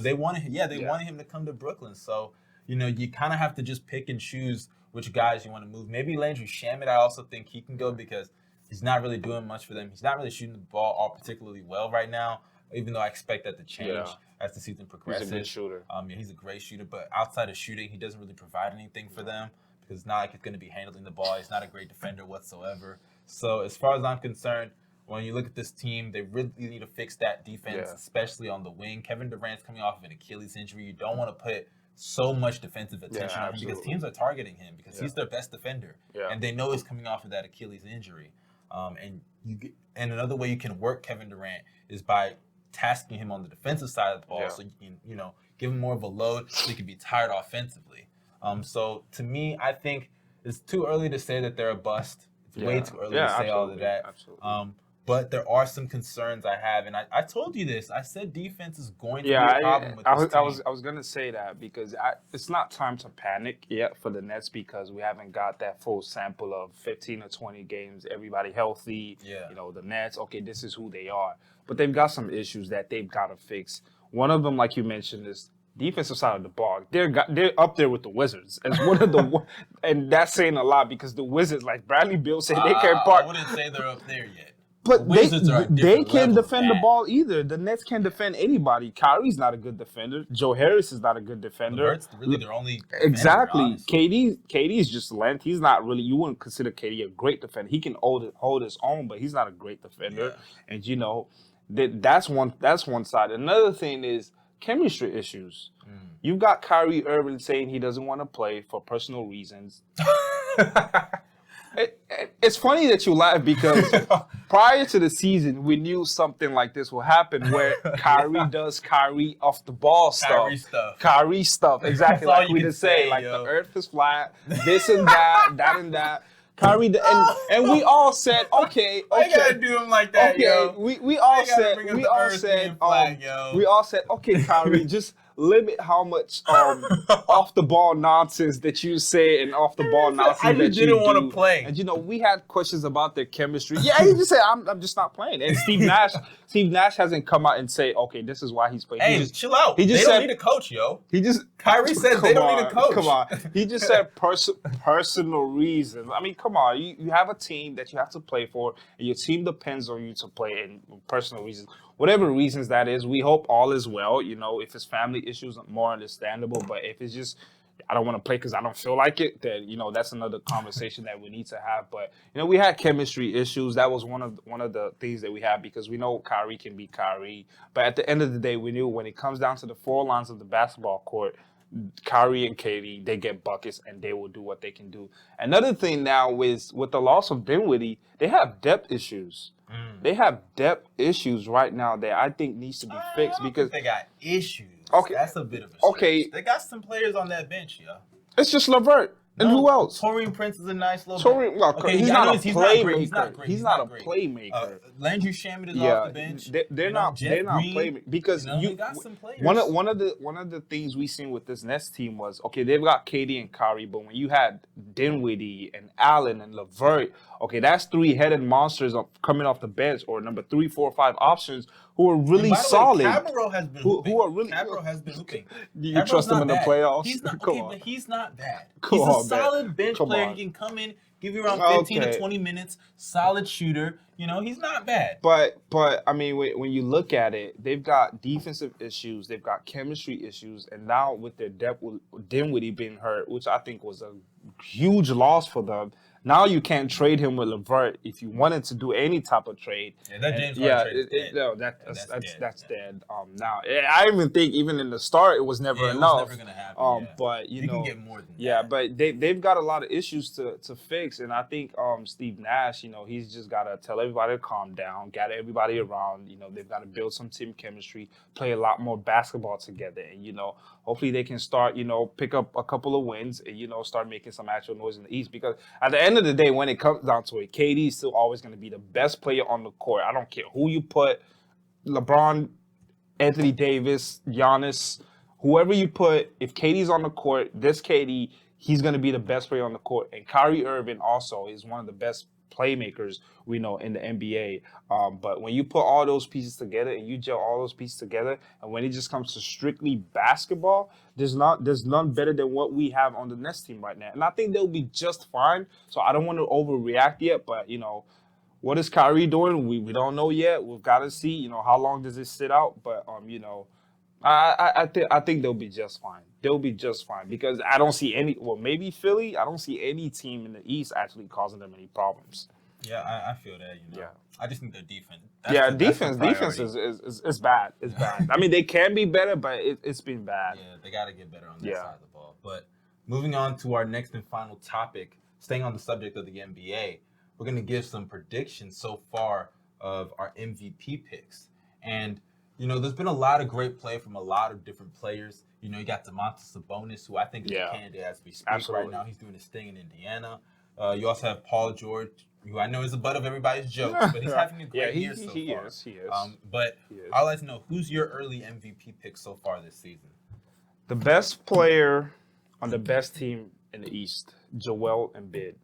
They wanted him to come to Brooklyn. So, you kind of have to just pick and choose which guys you want to move. Maybe Landry Shamet, I also think he can go because he's not really doing much for them. He's not really shooting the ball all particularly well right now, even though I expect that to change as the season progresses. He's a good shooter. He's a great shooter, but outside of shooting, he doesn't really provide anything for them because it's not like he's going to be handling the ball. He's not a great defender whatsoever. So as far as I'm concerned, when you look at this team, they really need to fix that defense, especially on the wing. Kevin Durant's coming off of an Achilles injury. You don't want to put so much defensive attention on him because teams are targeting him because he's their best defender. And they know he's coming off of that Achilles injury. And another way you can work Kevin Durant is by tasking him on the defensive side of the ball so you can, give him more of a load so he can be tired offensively. So to me, I think it's too early to say that they're a bust. It's way too early to say all of that. But there are some concerns I have, and I told you this. I said defense is going to be Yeah, a problem with this team. I was gonna say that because it's not time to panic yet for the Nets because we haven't got that full sample of 15 or 20 games. Everybody healthy. Yeah. You know, the Nets. Okay, this is who they are, but they've got some issues that they've got to fix. One of them, like you mentioned, is defensive side of the ball. They're up there with the Wizards as one of the, and that's saying a lot because the Wizards, like Bradley Beal said, they can't park. I wouldn't say they're up there yet. But they can't defend the bad. ball either. The Nets can't defend anybody. Kyrie's not a good defender. Joe Harris is not a good defender. LeVert's really their only exactly. defender, KD is just length. He's not really. You wouldn't consider KD a great defender. He can hold his own, but he's not a great defender. Yeah. And you know, that's one side. Another thing is chemistry issues. You've got Kyrie Irving saying he doesn't want to play for personal reasons. It's funny that you laugh because prior to the season, we knew something like this will happen where Kyrie does Kyrie off the ball stuff. Kyrie stuff. Exactly like we just say. Like the earth is flat, this and that, that and that. Kyrie, and we all said, okay. You gotta do him like that, okay, yo. We all said, okay, Kyrie, just limit how much off the ball nonsense that you say and off the ball nonsense that you do. I just didn't want to play. And you know, we had questions about their chemistry. Yeah, he just said, I'm just not playing. And Steve Nash hasn't come out and say, okay, this is why he's playing. Hey, just chill out. They don't need a coach, yo. Kyrie said they don't need a coach. Come on. He just said personal reasons. I mean, come on. You have a team that you have to play for, and your team depends on you to play in personal reasons. Whatever reasons that is, we hope all is well. You know, if it's family issues, more understandable. But if it's just, I don't want to play because I don't feel like it, then, you know, that's another conversation that we need to have. But, you know, we had chemistry issues. That was one of the things that we had because we know Kyrie can be Kyrie. But at the end of the day, we knew when it comes down to the four lines of the basketball court, Kyrie and KD, they get buckets and they will do what they can do. Another thing now is with the loss of Dinwiddie, they have depth issues. They have depth issues right now that I think needs to be fixed because they got issues. Okay, that's a bit of a stretch. Okay. They got some players on that bench, yeah. It's just LeVert. And who else? Taurean Prince is a nice little okay, he's not a playmaker. He's not a playmaker. Landry Shamet is off the bench. They're not playmakers because they got some players. One of the things we seen with this Nets team was okay, they've got KD and Kyrie, but when you had Dinwiddie and Allen and LeVert, okay, that's three-headed monsters coming off the bench or number 3, 4, 5 options who are really solid. Cabarro has been Cabarro has been hooping. Do you trust him in the playoffs? He's not, but he's not bad. He's a solid bench player. He can come in, give you around 15 to 20 minutes, solid shooter. You know, he's not bad. But I mean, when you look at it, they've got defensive issues, they've got chemistry issues, and now with their depth, with Dinwiddie being hurt, which I think was a huge loss for them. Now you can't trade him with LeVert if you wanted to do any type of trade. Yeah, that James Harden trade is dead. No, that's dead. Now I even think even in the start it was never enough. It was never gonna happen. But you know, can get more than that. But they've got a lot of issues to fix, and I think Steve Nash, you know, he's just got to tell everybody to calm down, gather everybody around. You know, they've got to build some team chemistry, play a lot more basketball together, and you know, hopefully they can start, you know, pick up a couple of wins and you know start making some actual noise in the East because at the end of the day, when it comes down to it, KD is still always going to be the best player on the court. I don't care who you put, LeBron, Anthony Davis, Giannis, whoever you put, if KD's on the court, this KD, he's going to be the best player on the court. And Kyrie Irving also is one of the best playmakers we know in the NBA. But when you put all those pieces together and you gel all those pieces together, and when it just comes to strictly basketball, there's none better than what we have on the Nets team right now. And I think they'll be just fine. So I don't want to overreact yet, but you know, what is Kyrie doing? We don't know yet. We've got to see, you know, how long does this sit out? But you know, I think they'll be just fine. They'll be just fine because I don't see any. Well, maybe Philly. I don't see any team in the East actually causing them any problems. Yeah, I feel that. You know. Yeah. I just think their defense. Defense is bad. It's bad. I mean, they can be better, but it's been bad. Yeah, they got to get better on that side of the ball. But moving on to our next and final topic, staying on the subject of the NBA, we're going to give some predictions so far of our MVP picks. And you know, there's been a lot of great play from a lot of different players. You know, you got Domantas Sabonis, who I think is a candidate as we speak right now. He's doing his thing in Indiana. You also have Paul George, who I know is the butt of everybody's jokes, but he's having a great year so far. He is. But I'd like to know, who's your early MVP pick so far this season? The best player on the best team in the East, Joel Embiid.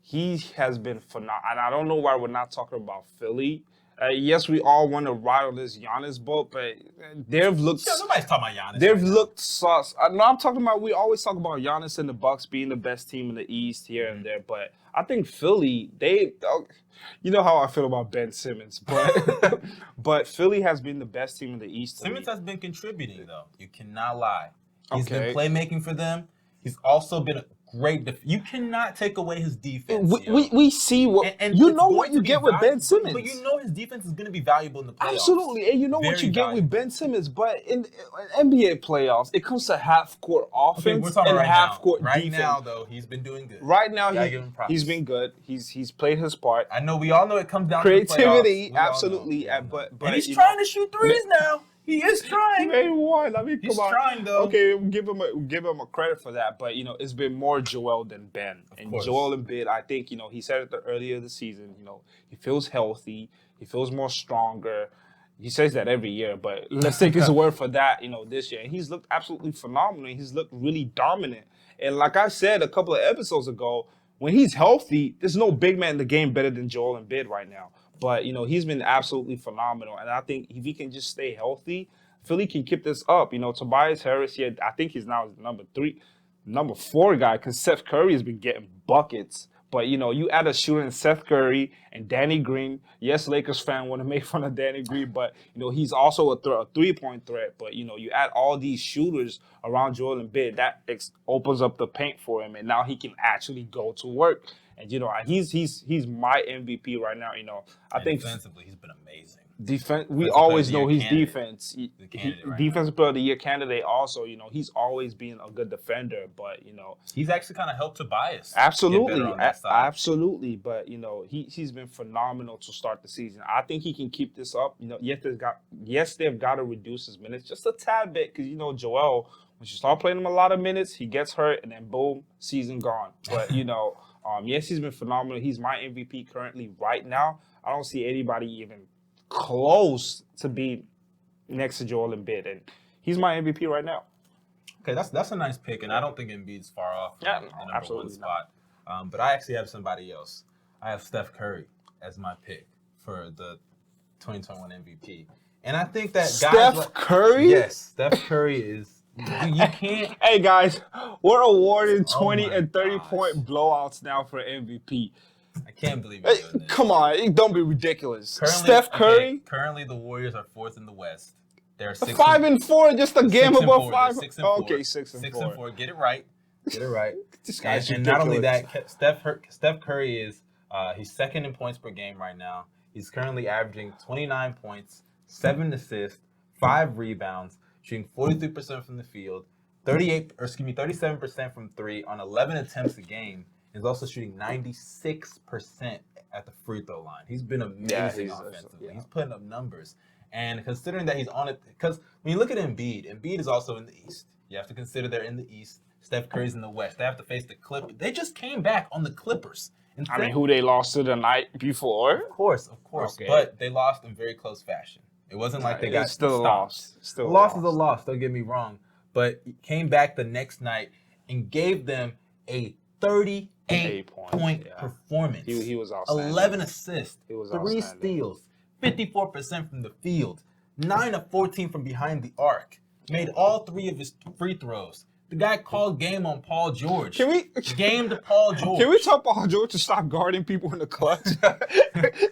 He has been phenomenal. And I don't know why we're not talking about Philly. Yes, we all want to ride on this Giannis boat, but they've looked. Yeah, nobody's talking about Giannis. They've looked sus. No, I'm talking about. We always talk about Giannis and the Bucks being the best team in the East here and there, but I think Philly. You know how I feel about Ben Simmons, but but Philly has been the best team in the East. Simmons has been contributing though. You cannot lie. He's Okay. been playmaking for them. He's also been a great. You cannot take away his defense. We see what And you it's know going what to you be get with Ben Simmons. But you know his defense is going to be valuable in the playoffs. Absolutely, and you know what Very you get with valuable. Ben Simmons. But in NBA playoffs, it comes to half court offense Okay, we're talking and right half now. court Right defense. now, though, he's been doing good. Right now, Gotta give him props. he's been good. He's played his part. I know we all know it comes down Creativity, to the playoffs. absolutely. We all know. But And he's you trying to shoot threes now. He is He trying. made one. I mean, He's come on. trying, though. Okay, give him a credit for that. But it's been more Joel than Ben. And course. Joel Embiid, I think he said it earlier in the season. He feels healthy. He feels more stronger. He says that every year, but let's take his word for that. This year, and he's looked absolutely phenomenal. He's looked really dominant. And like I said a couple of episodes ago, when he's healthy, there's no big man in the game better than Joel Embiid right now. But, he's been absolutely phenomenal. And I think if he can just stay healthy, Philly can keep this up. Tobias Harris, I think he's now number 4 guy because Seth Curry has been getting buckets. But, you add a shooter in Seth Curry and Danny Green. Yes, Lakers fan want to make fun of Danny Green, but, he's also a three-point threat. But, you add all these shooters around Joel Embiid, that opens up the paint for him, and now he can actually go to work. And, he's my MVP right now. I think Defensively, he's been amazing. We always know his candidate. defense. Right Defensive Player of the Year candidate also, he's always been a good defender, but, He's actually kind of helped Tobias. absolutely, get better on that side. absolutely. But, he's been phenomenal to start the season. I think he can keep this up. Yes, they've got to reduce his minutes just a tad bit because, Joel, when you start playing him a lot of minutes, he gets hurt and then boom, season gone. But, yes, he's been phenomenal. He's my MVP currently right now. I don't see anybody even close to be next to Joel Embiid, and he's my MVP right now. Okay, that's a nice pick, and I don't think Embiid's far off Yeah, the number absolutely 1 spot. But I actually have somebody else. I have Steph Curry as my pick for the 2021 MVP, and I think that Steph Curry? Yes, Steph Curry is. You can't. Hey guys, we're awarding Oh 20 my and 30 gosh. point blowouts now for MVP. I can't believe you're Hey, doing this. come on, don't be ridiculous. Currently- Steph Curry, okay, currently, the Warriors are 4th in the West. They're 6 5-4, just a game 6 and above 4. 5. They're 6 and 4. Okay, 6 and 6 4. and 4. Get it right. Get it right. This guy's And not only ridiculous. that, Steph Curry is he's 2nd in points per game right now. He's currently averaging 29 points, 7 assists, 5 rebounds, shooting 43% from the field, 37% from 3 on 11 attempts a game. He's also shooting 96% at the free throw line. He's been amazing offensively. He's putting up numbers. And considering that he's on it, because when you look at Embiid is also in the East. You have to consider they're in the East. Steph Curry's in the West. They have to face the Clippers. They just came back on the Clippers. I mean, who they lost to the night before? Of course. Okay. But they lost in very close fashion. It wasn't like they got It's still a stopped. loss. Still A a loss loss. is a loss, don't get me wrong. But he came back the next night and gave them a 38-point performance. He was outstanding. 11 assists, He was 3 outstanding. steals, 54% from the field, 9 of 14 from behind the arc. Made all 3 of his free throws. The guy called game on Paul George. Can we Game to Paul George. Can we tell Paul George to stop guarding people in the clutch?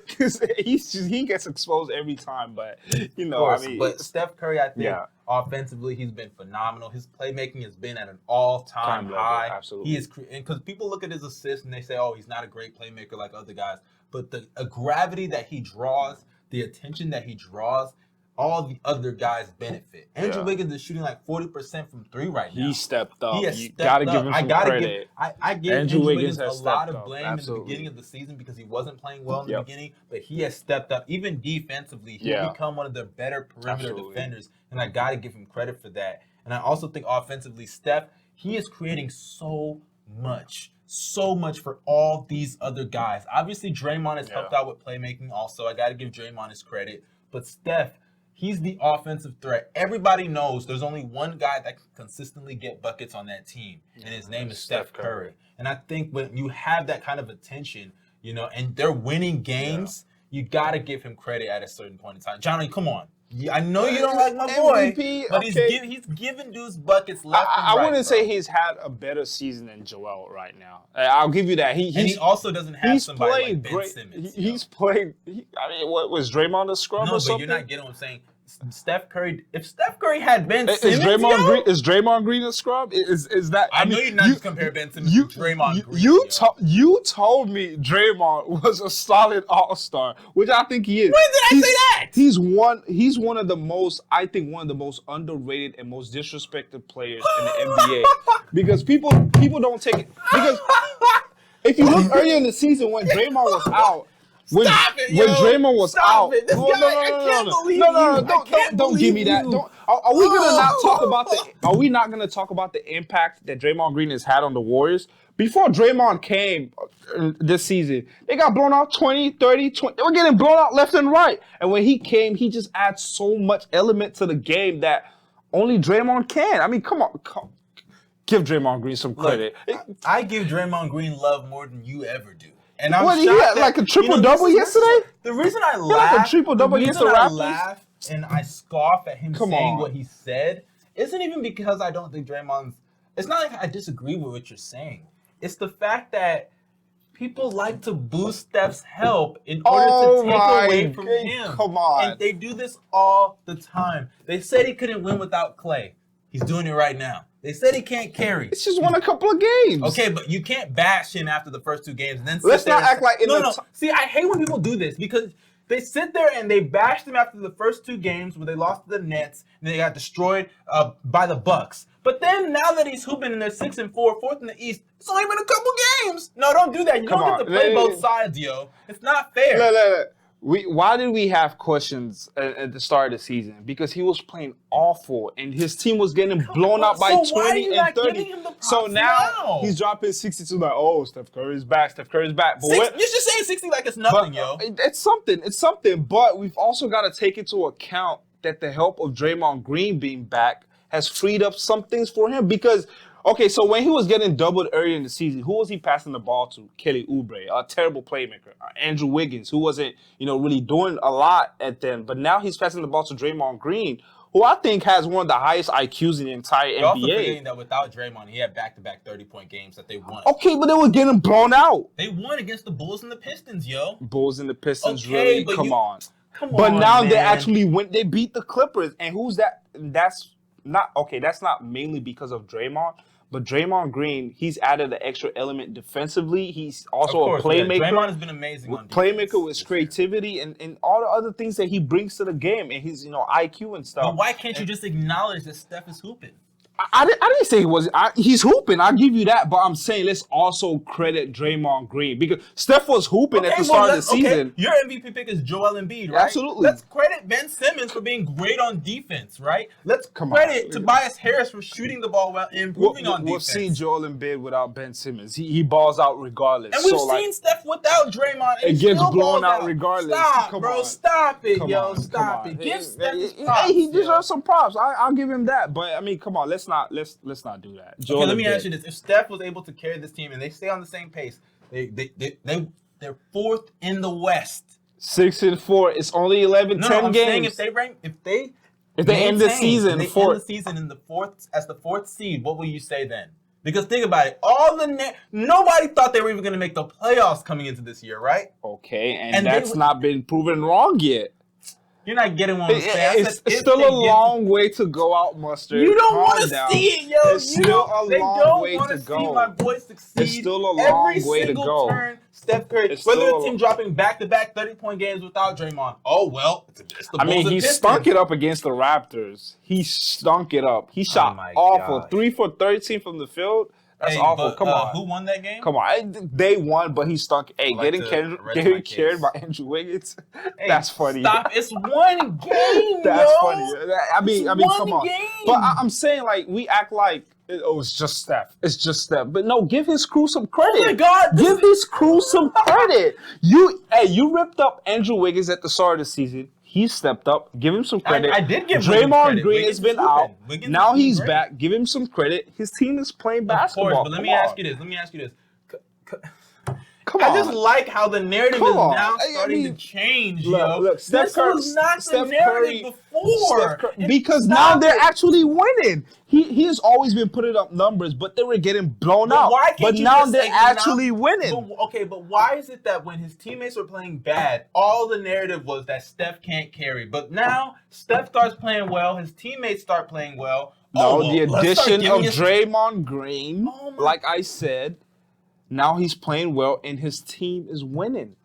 Because he gets exposed every time. But Of course, I mean, but Steph Curry, I think, Yeah. offensively, he's been phenomenal. His playmaking has been at an all-time level, high. absolutely. He is, because people look at his assists and they say, "Oh, he's not a great playmaker like other guys." But the gravity that he draws, the attention that he draws, all the other guys benefit. Andrew Yeah. Wiggins is shooting like 40% from 3 right now. he stepped up. He has You stepped gotta up. give him I some gotta credit. I give Andrew Andrew Wiggins Wiggins a has lot stepped of up, blame in the absolutely. beginning of the season because he wasn't playing well in the Yep. beginning, but he has stepped up. Even defensively, he's Yeah. become one of the better perimeter Absolutely. defenders, and I gotta give him credit for that. And I also think offensively, Steph, he is creating so so much for all these other guys. Obviously, Draymond has helped out with playmaking also. I got to give Draymond his credit. But Steph, he's the offensive threat. Everybody knows there's only one guy that can consistently get buckets on that team, and his name is Steph Curry. And I think when you have that kind of attention, you know, and they're winning games, you got to give him credit at a certain point in time. Johnny, come on. I know you don't like my boy, MVP, but he's giving dudes buckets left and right. I wouldn't say he's had a better season than Joel right now. I'll give you that. He also doesn't have somebody like Ben Simmons. He's playing. I mean, what was Draymond a scrub or something? No, but you're not getting what I'm saying. Steph Curry. If Steph Curry had Ben Simmons, is Draymond Green a scrub? Is that? I know you're not just compare Ben Simmons to Draymond Green. You told me Draymond was a solid all-star, which I think he is. When did I say that? He's one of the most, I think, one of the most underrated and most disrespected players in the NBA because people don't take it because if you look earlier in the season when Draymond was out. When Draymond was out, don't give me that. Are we gonna not talk about Are we not gonna talk about the impact that Draymond Green has had on the Warriors? Before Draymond came this season, they got blown out 20, 30, 20. They were getting blown out left and right. And when he came, he just adds so much element to the game that only Draymond can. I mean, come on. Give Draymond Green some credit. Look, I give Draymond Green love more than you ever do. And what, he had like a triple-double yesterday? The reason I laugh, like a triple-double against the Raptors? I laugh and I scoff at him saying what he said isn't even because I don't think Draymond's... It's not like I disagree with what you're saying. It's the fact that people like to boost Steph's help in order to take away from him. Come on. And they do this all the time. They said he couldn't win without Klay. He's doing it right now. They said he can't carry. It's just won a couple of games. Okay, but you can't bash him after the first two games and then let's not act like See, I hate when people do this because they sit there and they bash him after the first two games where they lost to the Nets and they got destroyed by the Bucks. But then now that he's hooping and they're 6-4, fourth in the East, it's only been a couple games. No, don't do that. You don't get to play both sides, yo. It's not fair. Why did we have questions at the start of the season? Because he was playing awful and his team was getting blown out by 20 and 30. So now he's dropping 62 like, oh, Steph Curry's back. But you're just saying 60 like it's nothing, yo. It's something. But we've also got to take into account that the help of Draymond Green being back has freed up some things for him because okay, so when he was getting doubled early in the season, who was he passing the ball to? Kelly Oubre, a terrible playmaker. Andrew Wiggins, who wasn't, really doing a lot at then. But now he's passing the ball to Draymond Green, who I think has one of the highest IQs in the entire NBA. You're also forgetting that without Draymond, he had back-to-back 30-point games that they won. Okay, but they were getting blown out. They won against the Bulls and the Pistons, yo. Bulls and the Pistons, really? Come on. But now man. They actually went. They beat the Clippers. And who's that? That's not mainly because of Draymond. But Draymond Green, he's added an extra element defensively. He's also a playmaker. Yeah. Draymond has been amazing on defense. Playmaker with creativity and all the other things that he brings to the game and his IQ and stuff. But why can't you just acknowledge that Steph is hooping? I didn't say he was. He's hooping. I'll give you that. But I'm saying let's also credit Draymond Green because Steph was hooping at the start of the season. Your MVP pick is Joel Embiid, right? Absolutely. Let's credit Ben Simmons for being great on defense, right? Let's credit Tobias Harris for shooting the ball well and improving on defense. We'll see Joel Embiid without Ben Simmons. He balls out regardless. And we've seen Steph without Draymond. And it gets blown out regardless. Stop, bro. Stop it, yo. Stop it. Give Steph his props. Hey, he deserves some props. I'll give him that. But I mean, come on. Let's not do that. Okay, let me ask you this: if Steph was able to carry this team and they stay on the same pace, they're fourth in the West. 6-4. It's only 10 games. Saying if they end the season in the fourth as the fourth seed, what will you say then? Because think about it, nobody thought they were even going to make the playoffs coming into this year, right? Okay, and that's not been proven wrong yet. You're not getting what I'm saying. It's still a long way to go out, Mustard. You don't want to see it, yo. It's still a long way to go. See my boy succeed. It's still a long way to go. Turn, Steph Curry. Whether the team dropping back-to-back 30-point games without Draymond. Oh, well. It's the Bulls he stunk it up against the Raptors. He stunk it up. He shot awful. 3 for 13 from the field. That's awful. Come on. Who won that game? Come on. They won, but he stunk. Hey, getting carried by Andrew Wiggins. That's funny. Stop. It's one game, That's funny. I mean, come on. But I'm saying, we act like It's just Steph. It's just Steph. But no, give his crew some credit. Oh my God, Give his crew some credit. You ripped up Andrew Wiggins at the start of the season. He stepped up. Give him some credit. I did give Wiggins Draymond credit. Green Wiggins has been is out. Wiggins Now is he's great. back. Give him some credit. His team is playing basketball. Of course, but let me ask you this. Come I on. just like how the narrative Come is on. now I starting mean, to change, Look, yo. look, This was not the narrative before. Because Stop now they're it. actually winning. He has always been putting up numbers, but they were getting blown But out. why can't But you now just they're say actually now- winning. But why is it that when his teammates were playing bad, all the narrative was that Steph can't carry? But now Steph starts playing well, his teammates start playing well. No, Oh, the well, let's start addition of giving us- Draymond Green, Oh my- like I said, now he's playing well and his team is winning.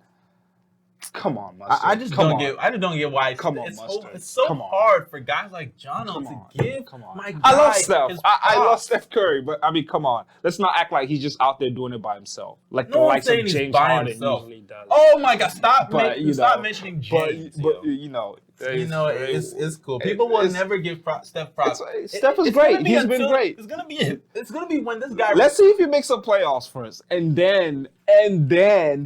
Come on, Mustard. I just don't get why Come on, it's Mustard. so Come on. hard for guys like Jono Come to on. give Come on. my guy I love Steph. his I love props. Steph Curry, but I mean, come on. Let's not act like he's just out there doing it by himself, like No the one's likes of saying he's James by Harden himself. usually does. Oh my God! Stop But, mentioning James. But yo. you know, It's cool. People will never give Steph props. Steph is It's great. gonna be He's been until- great. It's gonna be when this guy. Let's see if he makes some playoffs first, and then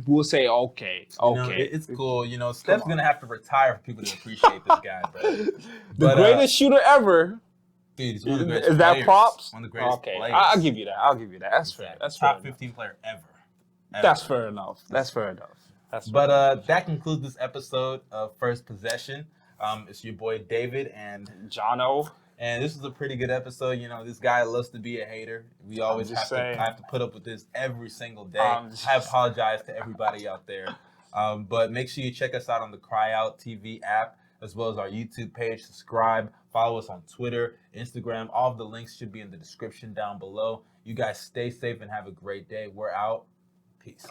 we'll say okay. You know, it's cool. You know, Steph's on. gonna have to retire for people to appreciate this guy, bro. The But, greatest shooter ever. dude, he's one of the greatest Is that players. props? One of the greatest Okay, players. I'll give you that. That's fair. That's top fair. 15 player ever. That's fair enough. But that concludes this episode of First Possession. It's your boy David and Jono. And this is a pretty good episode. You know, this guy loves to be a hater. We always just have saying. to have to put up with this every single day. I apologize to everybody out there. But make sure you check us out on the Cryout TV app, as well as our YouTube page. Subscribe, follow us on Twitter, Instagram. All of the links should be in the description down below. You guys stay safe and have a great day. We're out. Peace.